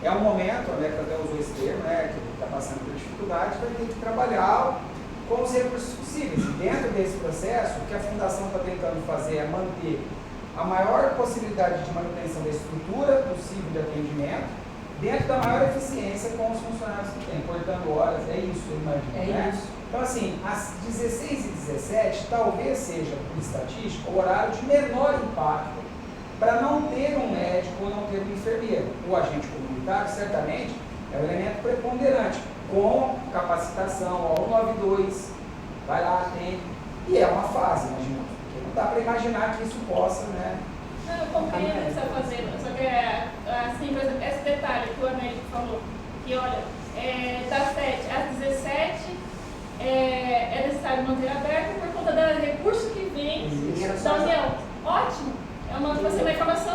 É um momento, a Alexa até usou esse termo, né, que está passando por dificuldades, vai ter que trabalhar com os recursos possíveis. E dentro desse processo, o que a Fundação está tentando fazer é manter a maior possibilidade de manutenção da estrutura possível de atendimento, dentro da maior eficiência com os funcionários que tem, cortando horas, é isso, eu imagino, né? Isso. Então, assim, às 16 e 17, talvez seja, por estatística, o horário de menor impacto para não ter um médico ou não ter um enfermeiro. O agente comunitário, certamente, é um elemento preponderante, com capacitação, ao 192, vai lá, atende, e é uma fase, imaginamos, porque não dá para imaginar que isso possa, né? Não, eu compreendo o que você está fazendo, só que assim, por exemplo, esse detalhe que o Américo falou, que olha, das 7 às 17 é necessário manter aberto por conta do recurso que vem da União. Ótimo! É uma informação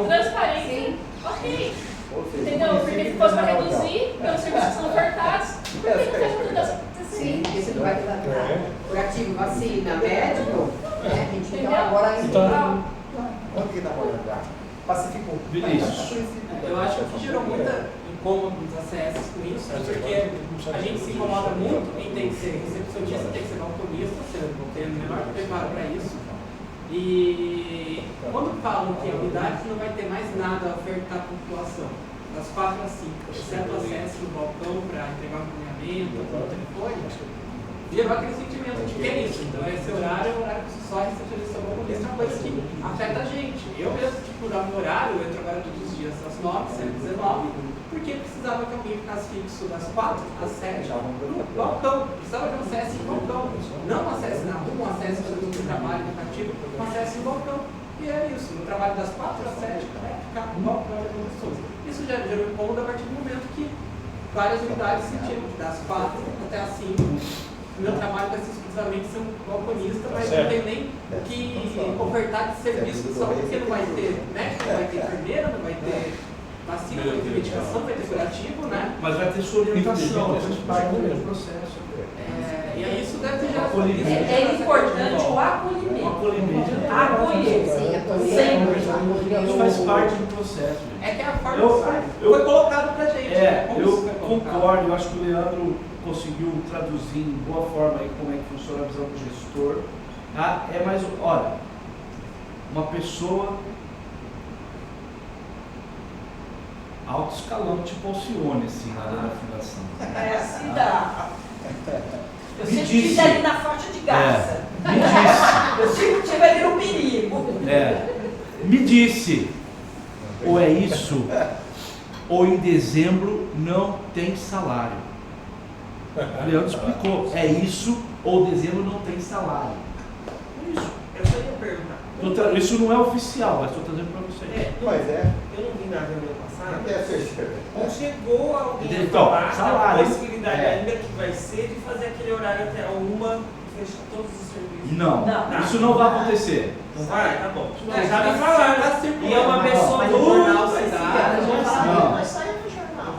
transparente. Ok. Entendeu? Porque se fosse para reduzir pelos serviços que são ofertados, por que não fez tudo das 16? Sim, porque você não vai dar curativo, vacina, médico, né? A gente então agora então, onde que está morando? Pacificou. Vinícius. Eu acho que gerou muita incômodo nos acessos com isso, porque a gente se incomoda muito em ter que ser recepcionista, tem que ser balconista, você não tem o menor preparo para isso. E quando falam que a unidade não vai ter mais nada a ofertar à população, das 4 às 5, exceto acesso no balcão para entregar um encaminhamento, no telefone, gerou aquele sentimento de que é isso. Então esse horário é um horário que só recepcionista balconista, é uma coisa que afeta a gente. Eu mesmo, mudar meu horário, eu entro agora todos os dias às 9, 19, porque precisava que alguém ficasse fixo das 4 às 7 no balcão. Precisava de um acesso no balcão. Não um acesso na rua, um acesso no trabalho educativo, um acesso no balcão. E é isso, no trabalho das 4 às 7, ficar no balcão de pessoas. Isso já gerou incômodo a partir do momento que várias unidades sentiram que das 4 até as 5, o meu trabalho vai ser exclusivamente ser um balconista, mas não tem nem que ofertar de serviço de saúde, porque não vai ter médico, não vai ter enfermeira, não vai ter vacina, vai ter medicação, vai ter curativo, né? Mas vai ter sua orientação, faz parte do mesmo processo. E aí isso deve já... É importante o acolhimento. Acolher. Sempre. Isso faz parte do processo. É que a forma foi colocado pra gente. Eu concordo, eu acho que o Leandro conseguiu traduzir em boa forma aí como é que funciona a visão do gestor. Tá? Mas, olha, uma pessoa alto escalão, tipo Alcione, assim, lá na fundação. Assim dá. Eu sempre estive ali na faixa de Gaza. Me disse. Eu sempre estive ali no perigo. Me disse, ou é isso, ou em dezembro não tem salário. O Leandro explicou, é isso, ou dezembro não tem salário. É isso. Eu só ia perguntar. Isso não é oficial, mas estou trazendo para você. Mas é. Eu não vi na reunião passada. É Não chegou alguém Então, a falar salário. da possibilidade ainda que vai ser de fazer aquele horário até 1 e fechar todos os serviços. Não, Tá. isso não vai acontecer. Não vai? Tá bom. Não, Já me tá falaram. circulando. E é uma pessoa Mas o do jornal vai cidade, ser. Não. Mas saiu no jornal.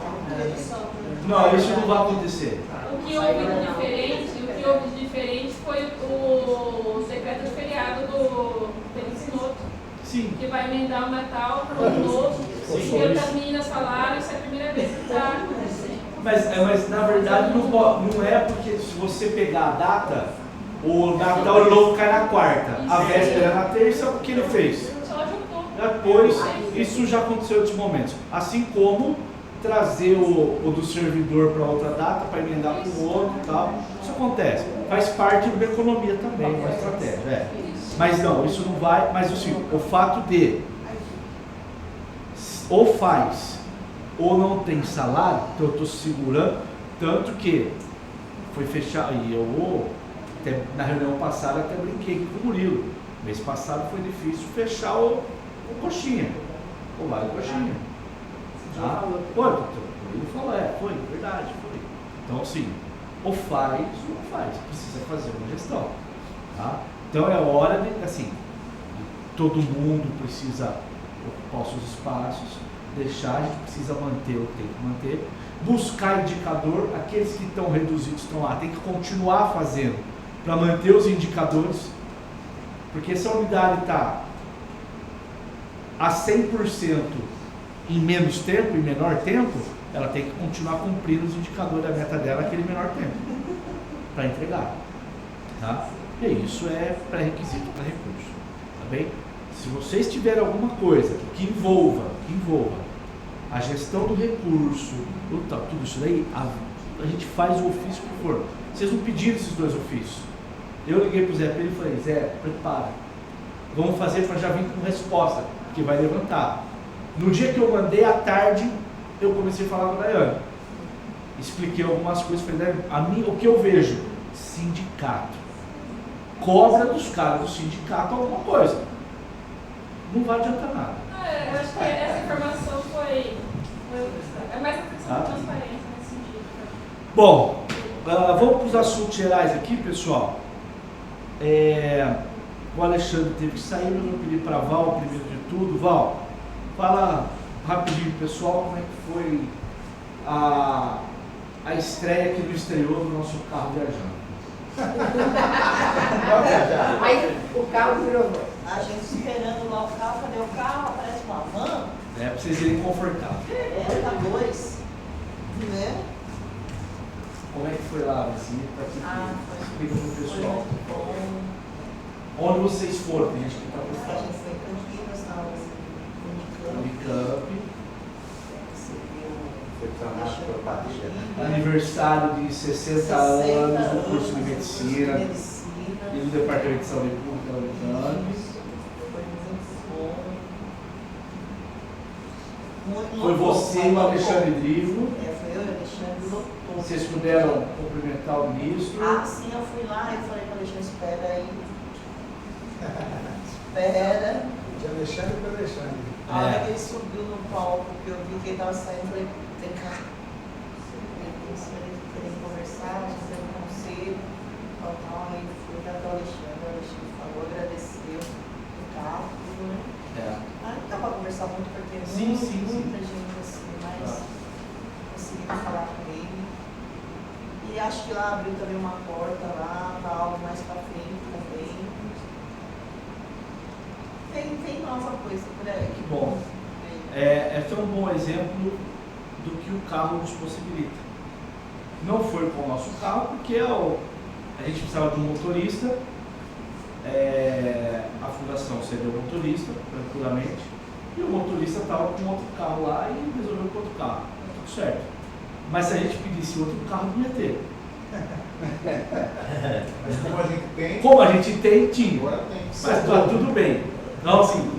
Não, isso não vai acontecer. O que houve de diferente foi o decreto de feriado do Penicinoto, Sim. que vai emendar o Natal para o Ano Novo. Sim. E as meninas falaram, isso é a primeira vez que está acontecendo. Mas na verdade não é porque se você pegar a data, o Natal Ano Novo cai na quarta, a véspera é na terça, o que ele fez? Só juntou. Depois, isso já aconteceu em outros momentos. Assim como trazer o do servidor para outra data, para emendar com o outro e tal. Isso acontece. Faz parte da economia também, uma estratégia. Mas não, isso não vai. Mas assim, o fato de ou faz ou não tem salário, então eu estou segurando, tanto que foi fechado, e eu até, na reunião passada até brinquei aqui com o Murilo. Mês passado foi difícil fechar o coxinha, o Vale Coxinha. Tá? Foi, o Murilo falou, foi, verdade, foi. Então assim, ou faz ou não faz, precisa fazer uma gestão. Tá? Então é hora de, assim, todo mundo precisa ocupar os seus espaços, deixar, a gente precisa manter o que tem que manter, buscar indicador, aqueles que estão reduzidos estão lá, tem que continuar fazendo para manter os indicadores, porque se a unidade está a 100% em menos tempo, em menor tempo, ela tem que continuar cumprindo os indicadores da meta dela naquele menor tempo, para entregar. Tá? E isso é pré-requisito para recurso. Tá bem? Se vocês tiverem alguma coisa que envolva a gestão do recurso, tudo isso daí, a gente faz o ofício que for. Vocês não pediram esses dois ofícios. Eu liguei para o Zé Pedro e falei, Zé, prepara. Vamos fazer para já vir com resposta, que vai levantar. No dia que eu mandei à tarde, eu comecei a falar com a Daiane. Expliquei algumas coisas, falei, o que eu vejo? Sindicato. Cobra dos caras do sindicato alguma coisa. Não vai adiantar nada. Eu acho que essa informação foi é mais uma questão de transparência nesse sentido. Bom, vamos para os assuntos gerais aqui, pessoal. O Alexandre teve que sair, mas eu pedi para a Val, primeiro de tudo. Val, fala rapidinho, pessoal, como é que foi a estreia aqui no exterior do nosso carro viajando. Aí o carro virou. A gente esperando lá o carro, cadê o carro? Aparece uma van. Para vocês irem confortáveis. Tá dois. Né? Como é que foi lá, Vicente? Explica para o pessoal. Bom. Onde vocês foram? Tem gente que está por A fora. gente foi em Campinas, na Unicamp. Recebeu Aniversário de 60 anos do curso de medicina e do Departamento de Saúde Pública da Unicamp. Foi você e o Alexandre Drivo. Foi eu e o Alexandre, lotou. Vocês puderam cumprimentar o ministro? Sim, eu fui lá e falei para o Alexandre, espera aí. Espera. De Alexandre para Alexandre. A hora que ele subiu no palco, que eu vi que ele estava saindo, eu falei, vem cá. Eles querem conversar, fazer um conselho, tal. Aí fui lá para o Alexandre falou, agradeceu o carro, tudo, né? Não dá para conversar muito porque muita gente assim, mas consegui falar com ele. E acho que lá abriu também uma porta lá, para algo mais para frente também. Tem nova coisa por aí. Que bom. Esse é um bom exemplo do que o carro nos possibilita. Não foi com o nosso carro, porque a gente precisava de um motorista, a fundação cedeu o motorista, tranquilamente, e o motorista estava com outro carro lá e resolveu com outro carro. Tudo certo. Mas se a gente pedisse outro carro, não ia ter. Mas como a gente tem, tinha. Agora tem. Mas tá tudo bem. Então, assim,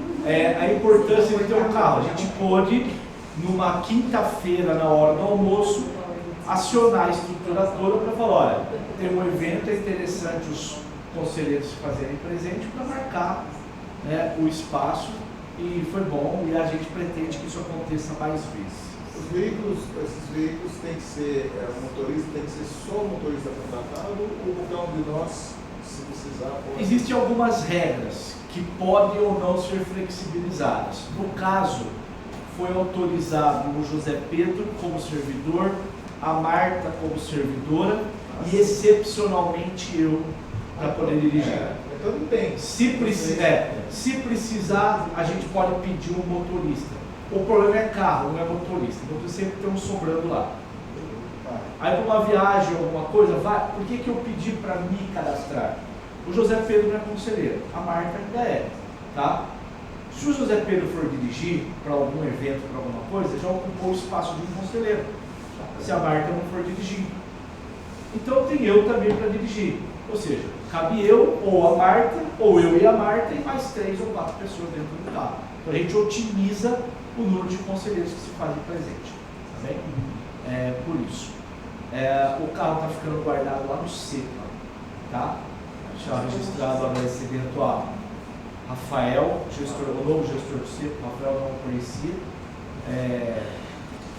a importância de ter um carro. A gente pôde numa quinta-feira, na hora do almoço, acionar a estruturadora para falar, olha, tem um evento, é interessante os conselheiros se fazerem presente para marcar, né, o espaço, e foi bom, e a gente pretende que isso aconteça mais vezes. Os veículos, esses veículos tem que ser, o motorista tem que ser só o motorista contratado ou qualquer um de nós, se precisar, pode... Existem algumas regras que podem ou não ser flexibilizadas. No caso, foi autorizado o José Pedro como servidor, a Marta como servidora e excepcionalmente eu para poder dirigir. Tudo bem. Se precisar, a gente pode pedir um motorista. O problema é carro, não é motorista. O motorista sempre tem um sobrando lá. Aí para uma viagem, alguma coisa, vai. Por que eu pedi para me cadastrar? O José Pedro não é conselheiro, a Marta ainda é, tá? Se o José Pedro for dirigir para algum evento, para alguma coisa, já ocupou o espaço de um conselheiro. Se a Marta não for dirigir. Então tem eu também para dirigir. Ou seja, cabe eu ou a Marta, ou eu e a Marta e mais 3 ou 4 pessoas dentro do carro. Então a gente otimiza o número de conselheiros que se fazem presente. Tá bem? Por isso. O carro está ficando guardado lá no CEPA. Tá? Já registrado agora esse evento a Rafael, o novo gestor do CEPA, Rafael não conhecia,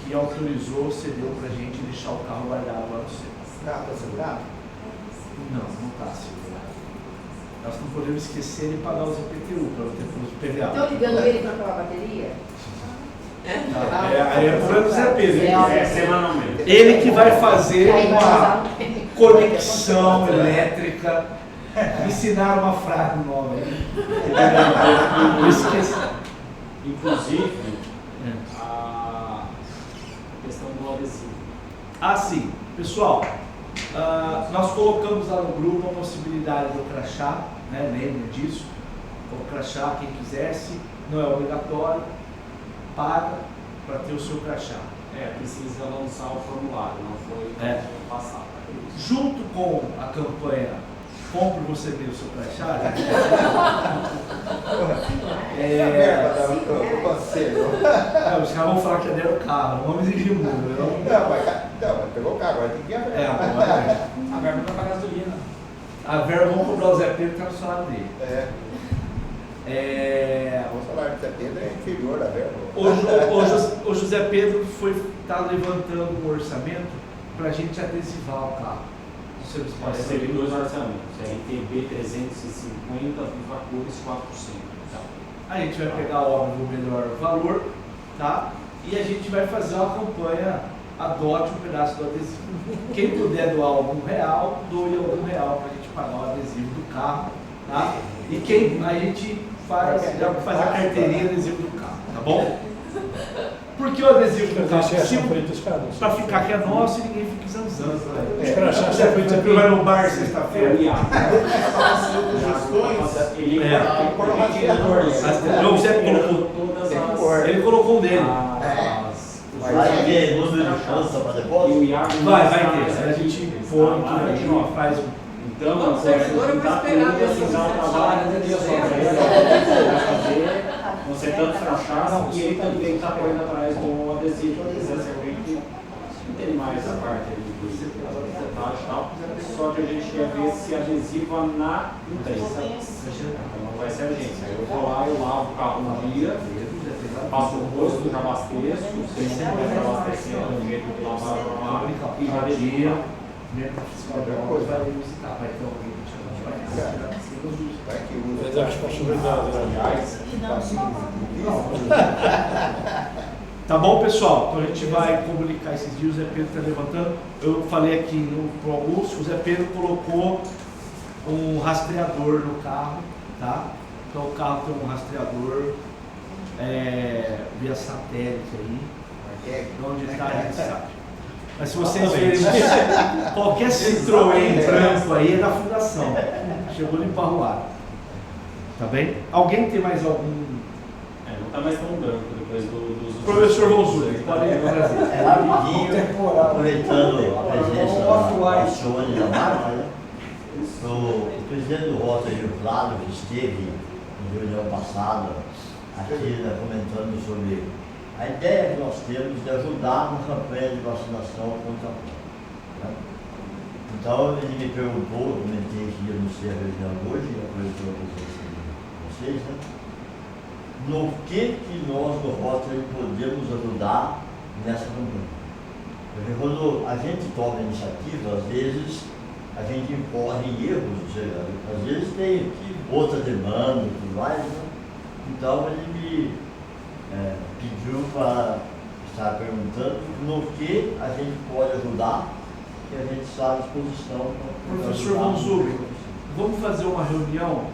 que autorizou, cedeu para a gente deixar o carro guardado lá no CEPA. O carro está segurado? Não está segurado. Nós não podemos esquecer de pagar os IPTU, para ter os PVA. Estão ligando ele para trocar a bateria? Aí é problema do Zé Pedro. Semanalmente. Ele que vai fazer uma conexão elétrica, ensinar uma frase nova. Inclusive, a questão do adesivo. Ah, sim. Pessoal, nós colocamos lá no grupo a possibilidade do crachá, né? Lembre disso. O crachá, quem quisesse, não é obrigatório, paga para ter o seu crachá. Precisa lançar o formulário, não foi passado. Junto com a campanha Compre Você Mesmo o Seu Crachá, os caras vão falar que é o carro, não vamos exigir muito. Não, pegou o carro, agora tem que ir a verba. A verba vai pagar gasolina. A verba vamos cobrar o Zé Pedro que está no salário dele. O salário de Zé Pedro é inferior da verba. O José Pedro está levantando um orçamento para a gente adesivar o carro. Pode ser 2 orçamentos, RTB 350, Viva Cores 4%. A gente vai pegar óbvio o melhor valor, tá? E a gente vai fazer uma campanha, adote um pedaço do adesivo. Quem puder doar algum real, doe algum real para a gente pagar o adesivo do carro, tá? E quem a gente faz a carteirinha adesivo do carro, tá bom? Por que o adesivo do carro? Para ficar que é nosso e ninguém fica zanzando. Você vai no bar sexta-feira. Ele colocou um dele. Vai ter número de chance para depósito? Vai ter. A gente for, a gente faz. Então, você está precisar o trabalho você tanto crachá e ele também está correndo atrás do adesivo. Não tem mais a parte do tal, só que a gente quer ver se adesiva na imprensa. Então não vai ser a agência. Eu vou lá, eu lavo o carro um dia, passo o rosto, já abasteço, sempre vai abastecer do jeito de lavar e já adesiva. Vai visitar, vai ter alguém que te mas a responsabilidade, Tá bom, pessoal? Então a gente vai comunicar esses dias. O Zé Pedro está levantando. Eu falei aqui no Augusto, o Zé Pedro colocou um rastreador no carro, tá? Então o carro tem um rastreador via satélite aí. Onde está a gente sabe. Mas se vocês verem, qualquer Citroën branco aí é da fundação. Chegou limpo arruado. Tá bem? Alguém tem mais algum? Não está mais tão branco depois dos... Professor Rosuri, pode ir no Brasil. Rapidinho, aproveitando a presença da Sônia da Marta, né? O presidente do Rota Rio Claro, que esteve em reunião passada aqui, né, comentando sobre A ideia que nós temos de ajudar na campanha de vacinação contra a cólera. Né? Então, ele me perguntou, eu comentei que ia no ser a reunião hoje, apresentou a vocês, né? No que nós do Rotary podemos ajudar nessa campanha. Porque quando a gente toma iniciativa, às vezes a gente incorre em erros, ou seja, às vezes tem outra demanda e tudo mais, né? Então ele me pediu para estar perguntando no que a gente pode ajudar, que a gente está à disposição. Professor Manzuri, vamos fazer uma reunião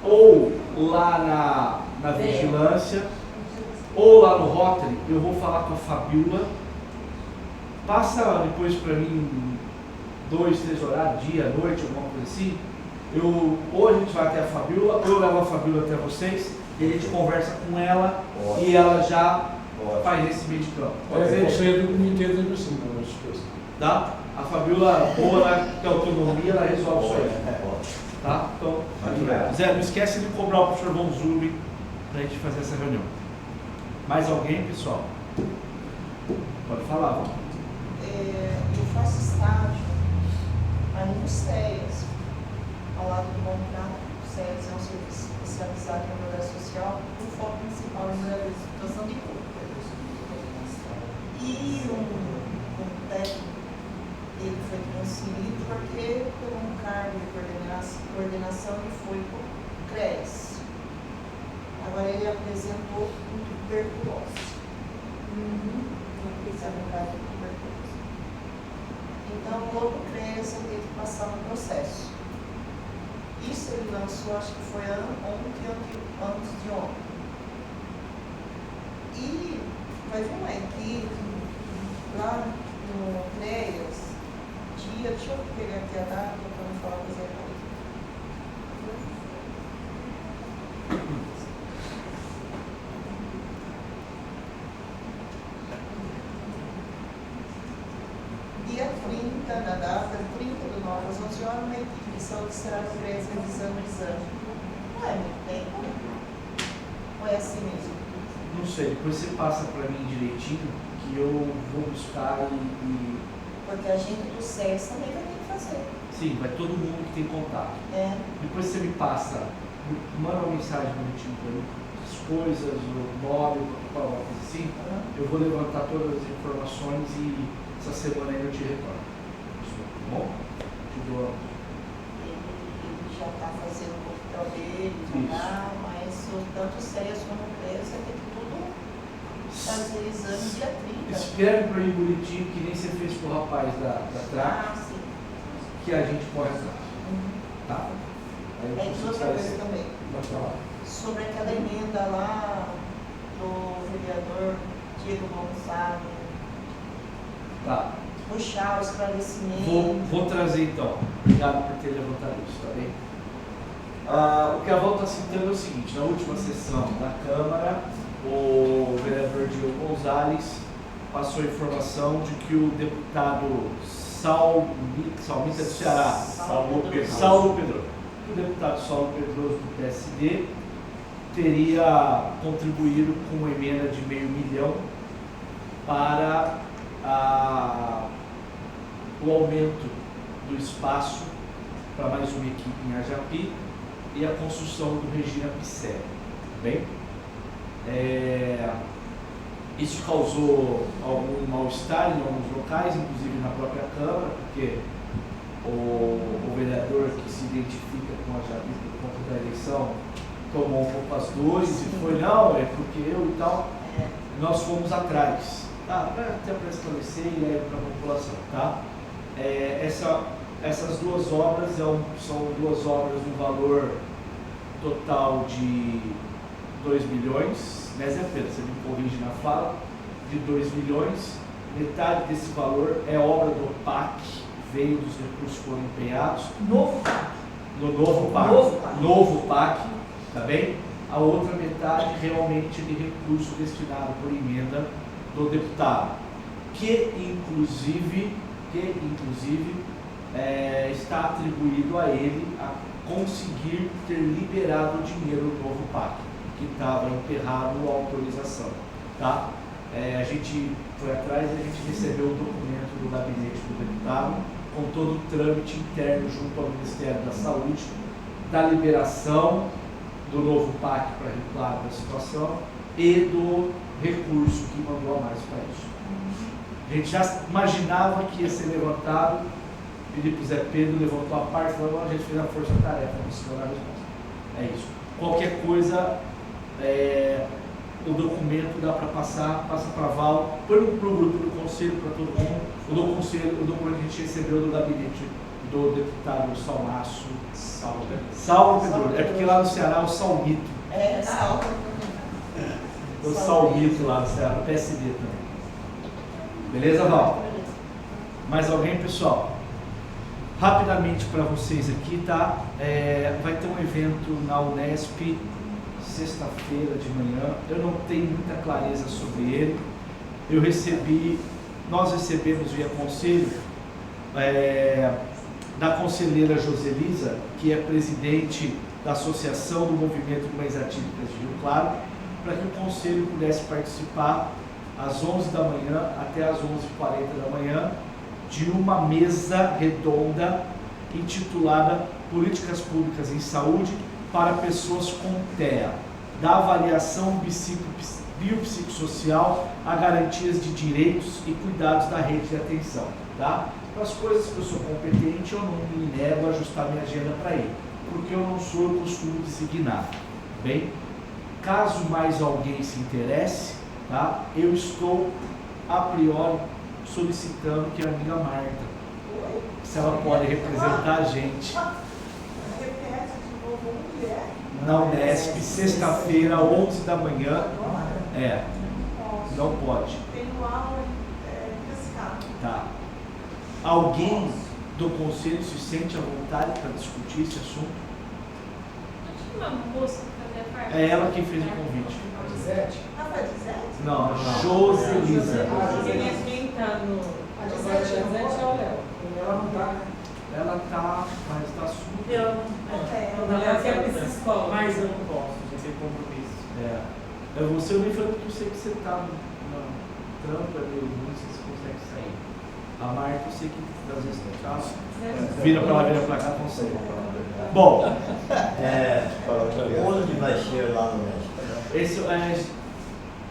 ou lá na vigilância, ou lá no Rotary. Eu vou falar com a Fabiola. Passa depois para mim 2, 3 horários, dia, noite, alguma coisa assim. Ou a gente vai até a Fabiola, eu levo a Fabiola até vocês, e a gente conversa com ela e ela já faz esse meio de campo. Você é do comitê de ensino, não se esqueça. Tá? A Fabiola, boa na autonomia, ela resolve isso aí. Tá? Então, Zé, não esquece de cobrar o professor Manzuri para a gente fazer essa reunião. Mais alguém, pessoal? Pode falar, Val. Eu faço estágio aí no SEAS, ao lado do contrato. O SEAS é um serviço especializado em mobilidade social, com foco principal em situação de culpa. E um técnico, ele foi transferido porque pegou um cargo de coordenação e foi para o CRES. Agora ele apresentou tuberculose. Sabe um caso de tuberculose. Então, logo o CRES teve que passar no processo. Isso ele lançou, acho que foi antes de ontem. E vai vir uma equipe lá no CRES. Deixa eu pegar aqui a data para não falar coisa errada. Dia 30, na data 30 do 9 às 11 horas, uma equipe de saúde será no CRES realizando o exame. Não é muito tempo? Ou é assim mesmo? Não sei, depois você passa para mim direitinho, que eu vou buscar e... Porque a gente do SES também vai ter que fazer. Sim, vai todo mundo que tem contato. Depois você me passa, manda uma mensagem bonitinha para mim, as coisas, o nome, alguma coisa assim. Eu vou levantar todas as informações e essa semana aí eu te retorno. Tá bom? Te dou. Ele já está fazendo o papel dele, mas tanto o SES como o CRES vai ter que tudo fazer exame dia 30. Escreve para mim bonitinho, que nem você fez com o rapaz da TRAC, que a gente pode usar. Tá? Aí outra coisa também. Sobre aquela emenda lá do vereador Diego Gonçalves. Tá. Puxar o esclarecimento. Vou trazer então. Obrigado por ter levantado isso, tá bem? O que a Val está citando é o seguinte: na última sessão da Câmara, o vereador Diego Gonçalves passou a informação de que o deputado Salmita do Ceará, Saulo Pedroso, o deputado Saulo Pedroso do PSD, teria contribuído com uma emenda de R$500 mil para o aumento do espaço para mais uma equipe em Ajapi e a construção do Regina Piscé. Bem? Isso causou algum mal-estar em alguns locais, inclusive na própria Câmara, porque o vereador que se identifica com a Ajapi por conta da eleição tomou um pouco as dores e foi, não, é porque eu e tal. Nós fomos atrás, tá? Até para esclarecer e aí para a população, tá? Essas duas obras são duas obras no valor total de 2 milhões, né, Zé Pedro? Você me corrige na fala, de 2 milhões. Metade desse valor é obra do PAC, veio dos recursos que foram empenhados. Novo PAC. No novo PAC, tá bem? A outra metade realmente de recurso destinado por emenda do deputado, que inclusive está atribuído a ele a conseguir ter liberado o dinheiro do novo PAC, que estava emperrado a autorização. Tá? A gente foi atrás e a gente recebeu o documento do gabinete do deputado com todo o trâmite interno junto ao Ministério da Saúde, da liberação do novo PAC para reclaro da situação e do recurso que mandou a mais para isso. A gente já imaginava que ia ser levantado, pedi para o Zé Pedro, levantou a parte, falou, a gente fez a força-tarefa, não se deu a resposta. É isso. Qualquer coisa, o documento dá para passar, passa para a Val, põe no grupo do conselho para todo mundo, o documento que a gente recebeu do gabinete do deputado Saulo Pedro. É porque lá no Ceará é o Salmito. Salmo. O Salmito lá no Ceará, o PSD também. Beleza, Val? Mais alguém, pessoal? Rapidamente para vocês aqui, tá? Vai ter um evento na Unesp, sexta-feira de manhã. Eu não tenho muita clareza sobre ele. Nós recebemos via conselho da conselheira Joselisa, que é presidente da Associação do Movimento de Mães Atípicas de Rio Claro, para que o conselho pudesse participar às 11 da manhã até às 11h40 da manhã de uma mesa redonda intitulada Políticas Públicas em Saúde para Pessoas com TEA, da avaliação biopsicossocial a garantias de direitos e cuidados da rede de atenção. Tá? Para as coisas que eu sou competente, eu não me nego a ajustar minha agenda para ir, porque eu não sou, eu costumo designar. Bem, caso mais alguém se interesse, tá? Eu estou a priori solicitando que a amiga Marta, se ela pode representar a gente na Unesp, sexta-feira, 11 da manhã. Não pode. Tenho aula pescado. Tá. Alguém do conselho se sente à vontade para discutir esse assunto? Acho que uma moça que fazia parte. É ela quem fez o convite. Gisete? Foi a Gisete? Não, Joselisa. Quem está no... A Gisete é o Léo. Ela não está. Ela está, mas está assunto. Ela quer para essa escola. Mas eu não posso, já sei compromisso. Você nem falou porque eu sei que você está na trampa, não sei se você consegue sair. A Marta, eu sei que às vezes está. Vira para lá, vira para cá, consegue. Bom, onde vai ser lá no México? Esse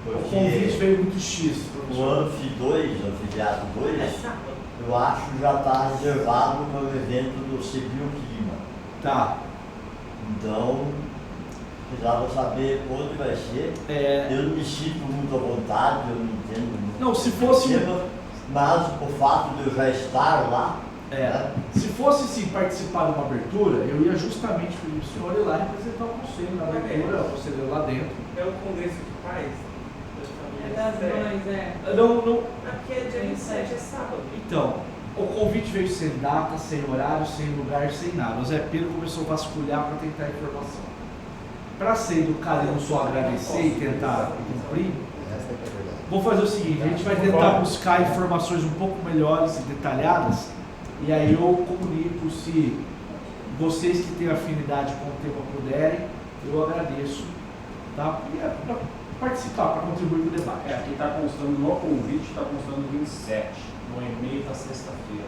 o convite veio muito X. O anfiteatro 2, eu acho que já está reservado para o evento do Civil Clima. Tá. Então, precisava saber onde vai ser. Eu não me sinto muito à vontade, eu não entendo muito. Não, se fosse. Mas o fato de eu já estar lá. Se fosse sim participar de uma abertura, eu ia justamente pedir para o senhor ir lá representar o conselho na abertura, o conselheiro lá dentro. É o congresso de pais? Das mães, Não. Aqui é dia 27, é sábado. Então, o convite veio sem data, sem horário, sem lugar, sem nada. O Zé Pedro começou a vasculhar para tentar informação. Para ser educado e não só agradecer e tentar cumprir, vou fazer o seguinte, a gente vai tentar buscar informações um pouco melhores e detalhadas, e aí eu comunico, se vocês que têm afinidade com o tema puderem, eu agradeço, tá? E para participar, para contribuir com o debate. Aqui está constando no convite, está constando 27, no e-mail da sexta-feira.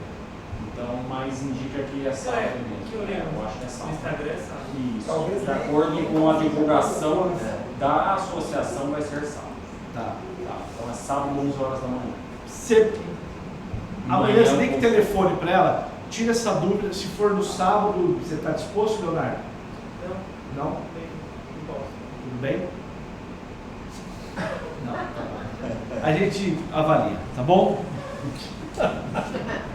Então, mais indica que é sábado mesmo. Eu acho que é sábado. No Instagram é sábado. Isso. Talvez De acordo com a divulgação da associação, vai ser sábado. Tá. Então é sábado, 11 horas da manhã. Amanhã você tem que telefone para ela, tira essa dúvida, se for no sábado, você está disposto, Leonardo? Não? Não? Tudo bem? Não, tá bom. A gente avalia, tá bom?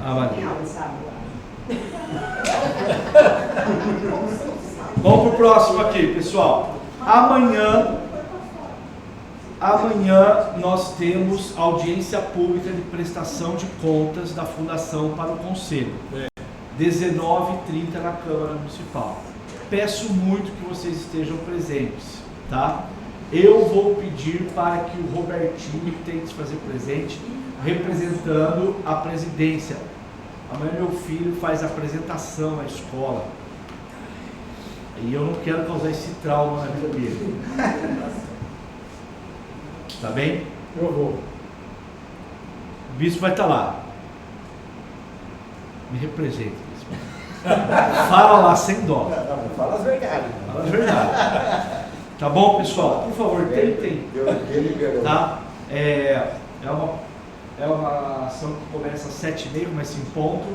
Avalia. Vamos pro próximo aqui, pessoal. Amanhã nós temos audiência pública de prestação de contas da Fundação para o Conselho. 19h30 na Câmara Municipal. Peço muito que vocês estejam presentes, tá? Eu vou pedir para que o Robertinho tente se fazer presente, representando a presidência. Amanhã meu filho faz a apresentação à escola. E eu não quero causar esse trauma na vida dele. Tá bem? Eu vou. O bispo vai estar lá. Me representa, bispo. Fala lá sem dó. Não, fala as verdades. Fala as verdades. Tá bom, pessoal? Por favor, tentem. Tá? É uma ação que começa às 7h30, começa em ponto.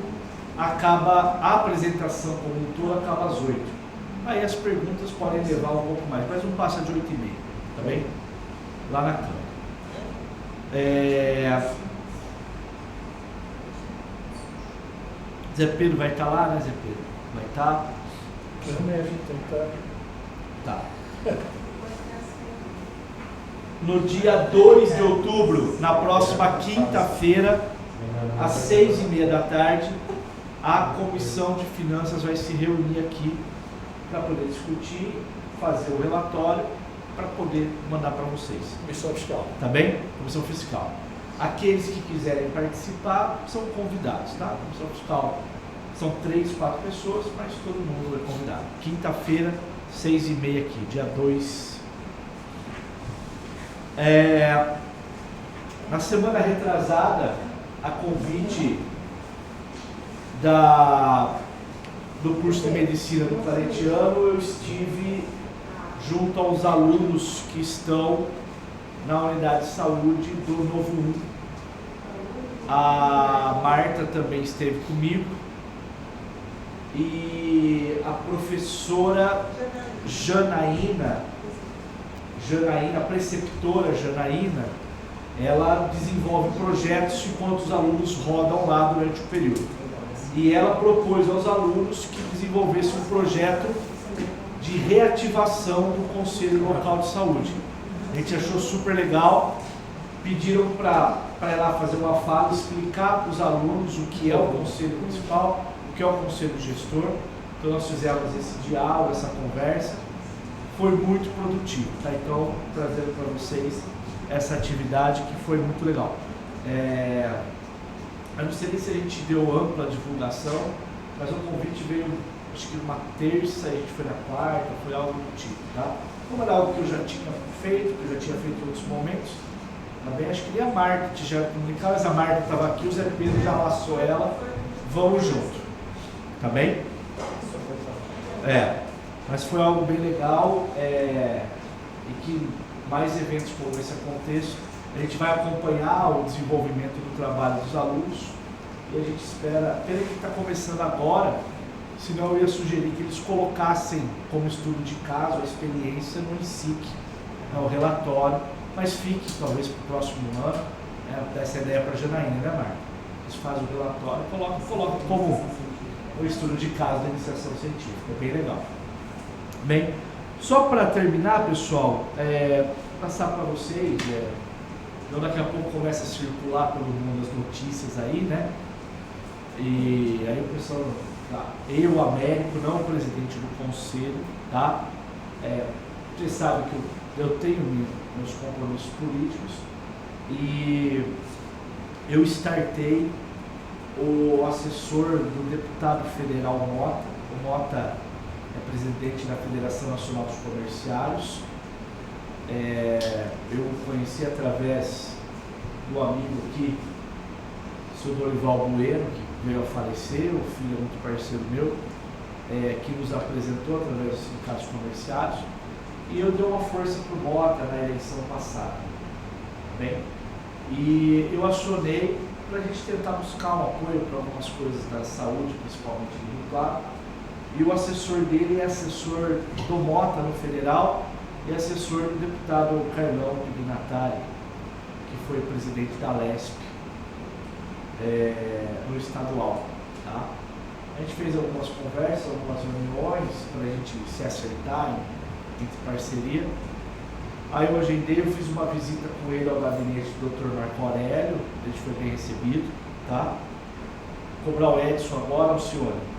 Acaba a apresentação como um todo, acaba às 8h. Aí as perguntas podem levar um pouco mais, mas não passa de 8h30, tá bem? Lá na Câmara. Zé Pedro vai estar lá, né, Zé Pedro? Vai estar? Também a gente tem que estar. Tá. No dia 2 de outubro, na próxima quinta-feira, às 6h30 da tarde, a Comissão de Finanças vai se reunir aqui para poder discutir, fazer o relatório, para poder mandar para vocês. Comissão Fiscal. Tá bem? Comissão Fiscal. Aqueles que quiserem participar são convidados, tá? Comissão Fiscal são 3, 4 pessoas, mas todo mundo é convidado. Quinta-feira, 6h30 aqui, dia 2. Na semana retrasada, a convite do curso de Medicina do Claretiano, eu estive junto aos alunos que estão na unidade de saúde do Novo 1. A Marta também esteve comigo e a professora Janaína, a preceptora Janaína, ela desenvolve projetos enquanto os alunos rodam lá durante o período. E ela propôs aos alunos que desenvolvessem um projeto de reativação do Conselho Local de Saúde. A gente achou super legal, pediram para ir lá fazer uma fala, explicar para os alunos o que é o Conselho Municipal, o que é o Conselho Gestor. Então nós fizemos esse diálogo, essa conversa, foi muito produtivo, tá? Então, trazendo para vocês essa atividade que foi muito legal. Eu não sei nem se a gente deu ampla divulgação, mas o convite veio, acho que numa terça, a gente foi na quarta, foi algo do tipo, tá? Como era algo que eu já tinha feito, que eu já tinha feito em outros momentos, também acho que nem a Marta já comunicava, mas a Marta estava aqui, o Zé Pedro já laçou ela, vamos junto, tá bem? Mas foi algo bem legal, e que mais eventos como esse aconteçam. A gente vai acompanhar o desenvolvimento do trabalho dos alunos e a gente espera, pena que está começando agora, senão eu ia sugerir que eles colocassem como estudo de caso a experiência no INSIC, o relatório, mas fique talvez para o próximo ano, essa ideia para a Janaína, né, Marta? Eles fazem o relatório e colocam como o estudo de caso da iniciação científica, é bem legal. Bem, só para terminar, pessoal, passar para vocês, então daqui a pouco começa a circular pelo mundo as notícias aí, né? E aí o pessoal, tá, eu, Américo, não o presidente do conselho, tá? Vocês sabem que eu tenho meus compromissos políticos e eu startei o assessor do deputado federal Mota. O Mota é presidente da Federação Nacional dos Comerciários. Eu o conheci através do amigo aqui, o senhor Dorival Bueno, que veio a falecer, o filho é muito parceiro meu, que nos apresentou através dos sindicatos comerciários, e eu dei uma força para o Mota na eleição passada. Bem, e eu acionei para a gente tentar buscar um apoio para algumas coisas da saúde, principalmente no Rio Claro, e o assessor dele é assessor do Mota no federal e assessor do deputado Carlão Pignatari, que foi presidente da LESP no estadual. Tá? A gente fez algumas conversas, algumas reuniões para a gente se acertar entre parceria. Aí eu agendei, eu fiz uma visita com ele ao gabinete do Dr. Marco Aurélio, a gente foi bem recebido. Tá? Cobrar o Edson agora, Alcione.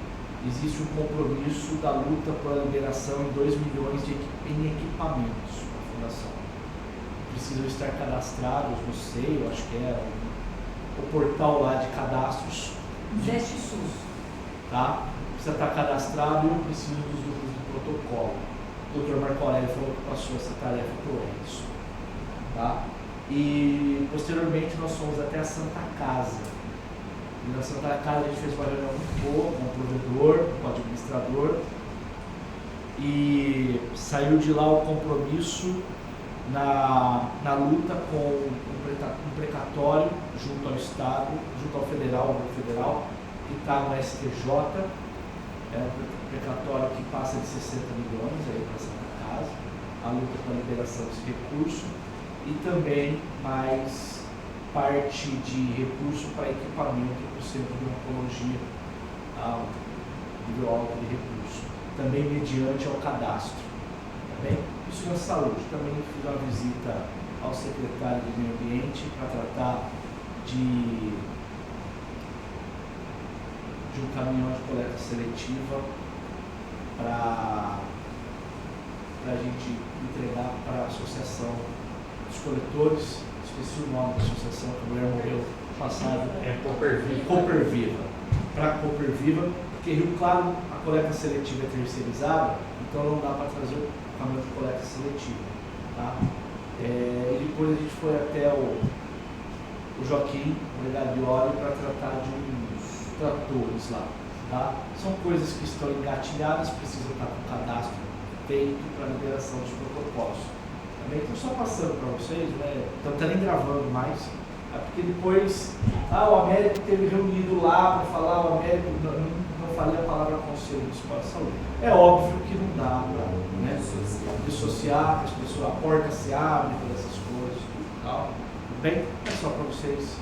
Existe um compromisso da luta pela liberação em 2 milhões em equipamentos para a Fundação. Precisam estar cadastrados no SEI, eu acho que é o portal lá de cadastros. Investe SUS. tá? Precisa estar cadastrado e eu preciso dos números do protocolo. O Dr. Marco Aurélio falou que passou essa tarefa para o Edson, tá? E posteriormente nós fomos até a Santa Casa. E na Santa Casa a gente fez uma reunião muito boa com o provedor, com o administrador, e saiu de lá o compromisso na luta com um precatório junto ao Estado, junto ao Federal, ao Banco Federal, que está no STJ, é um precatório que passa de 60 milhões aí para a Santa Casa, a luta com a liberação desse recurso, e também mais parte de recurso para equipamento para o Centro de Oncologia, ao nível alto de recurso, também mediante ao cadastro. Tá bem? Isso na saúde. Também fiz uma visita ao secretário de Meio Ambiente para tratar de um caminhão de coleta seletiva para a gente entregar para a Associação dos Coletores. Esqueci o nome da associação, que a mulher morreu passado. É Cooperviva. Cooperviva. Para a Cooperviva, porque Rio Claro a coleta seletiva é terceirizada, então não dá para trazer o caminhão de coleta seletiva. Tá? E depois a gente foi até o Joaquim, o Legabioli, para tratar de uns tratores lá. Tá? São coisas que estão engatilhadas, precisam estar com o cadastro feito para a liberação dos protocolos. Então, só passando para vocês, né? Então, está nem gravando mais, porque depois, o Américo teve reunido lá para falar, o Américo não falei a palavra conselho do Esporte de Saúde. É óbvio que não dá para, né, dissociar, que as pessoas, a porta se abre, todas essas coisas e tal. Tudo bem? É só para vocês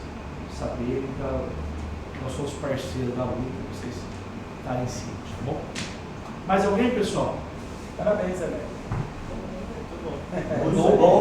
saberem que nós somos parceiros da luta, vocês estarem cientes, tá bom? Mais alguém, pessoal? Parabéns, Américo. Muito bom.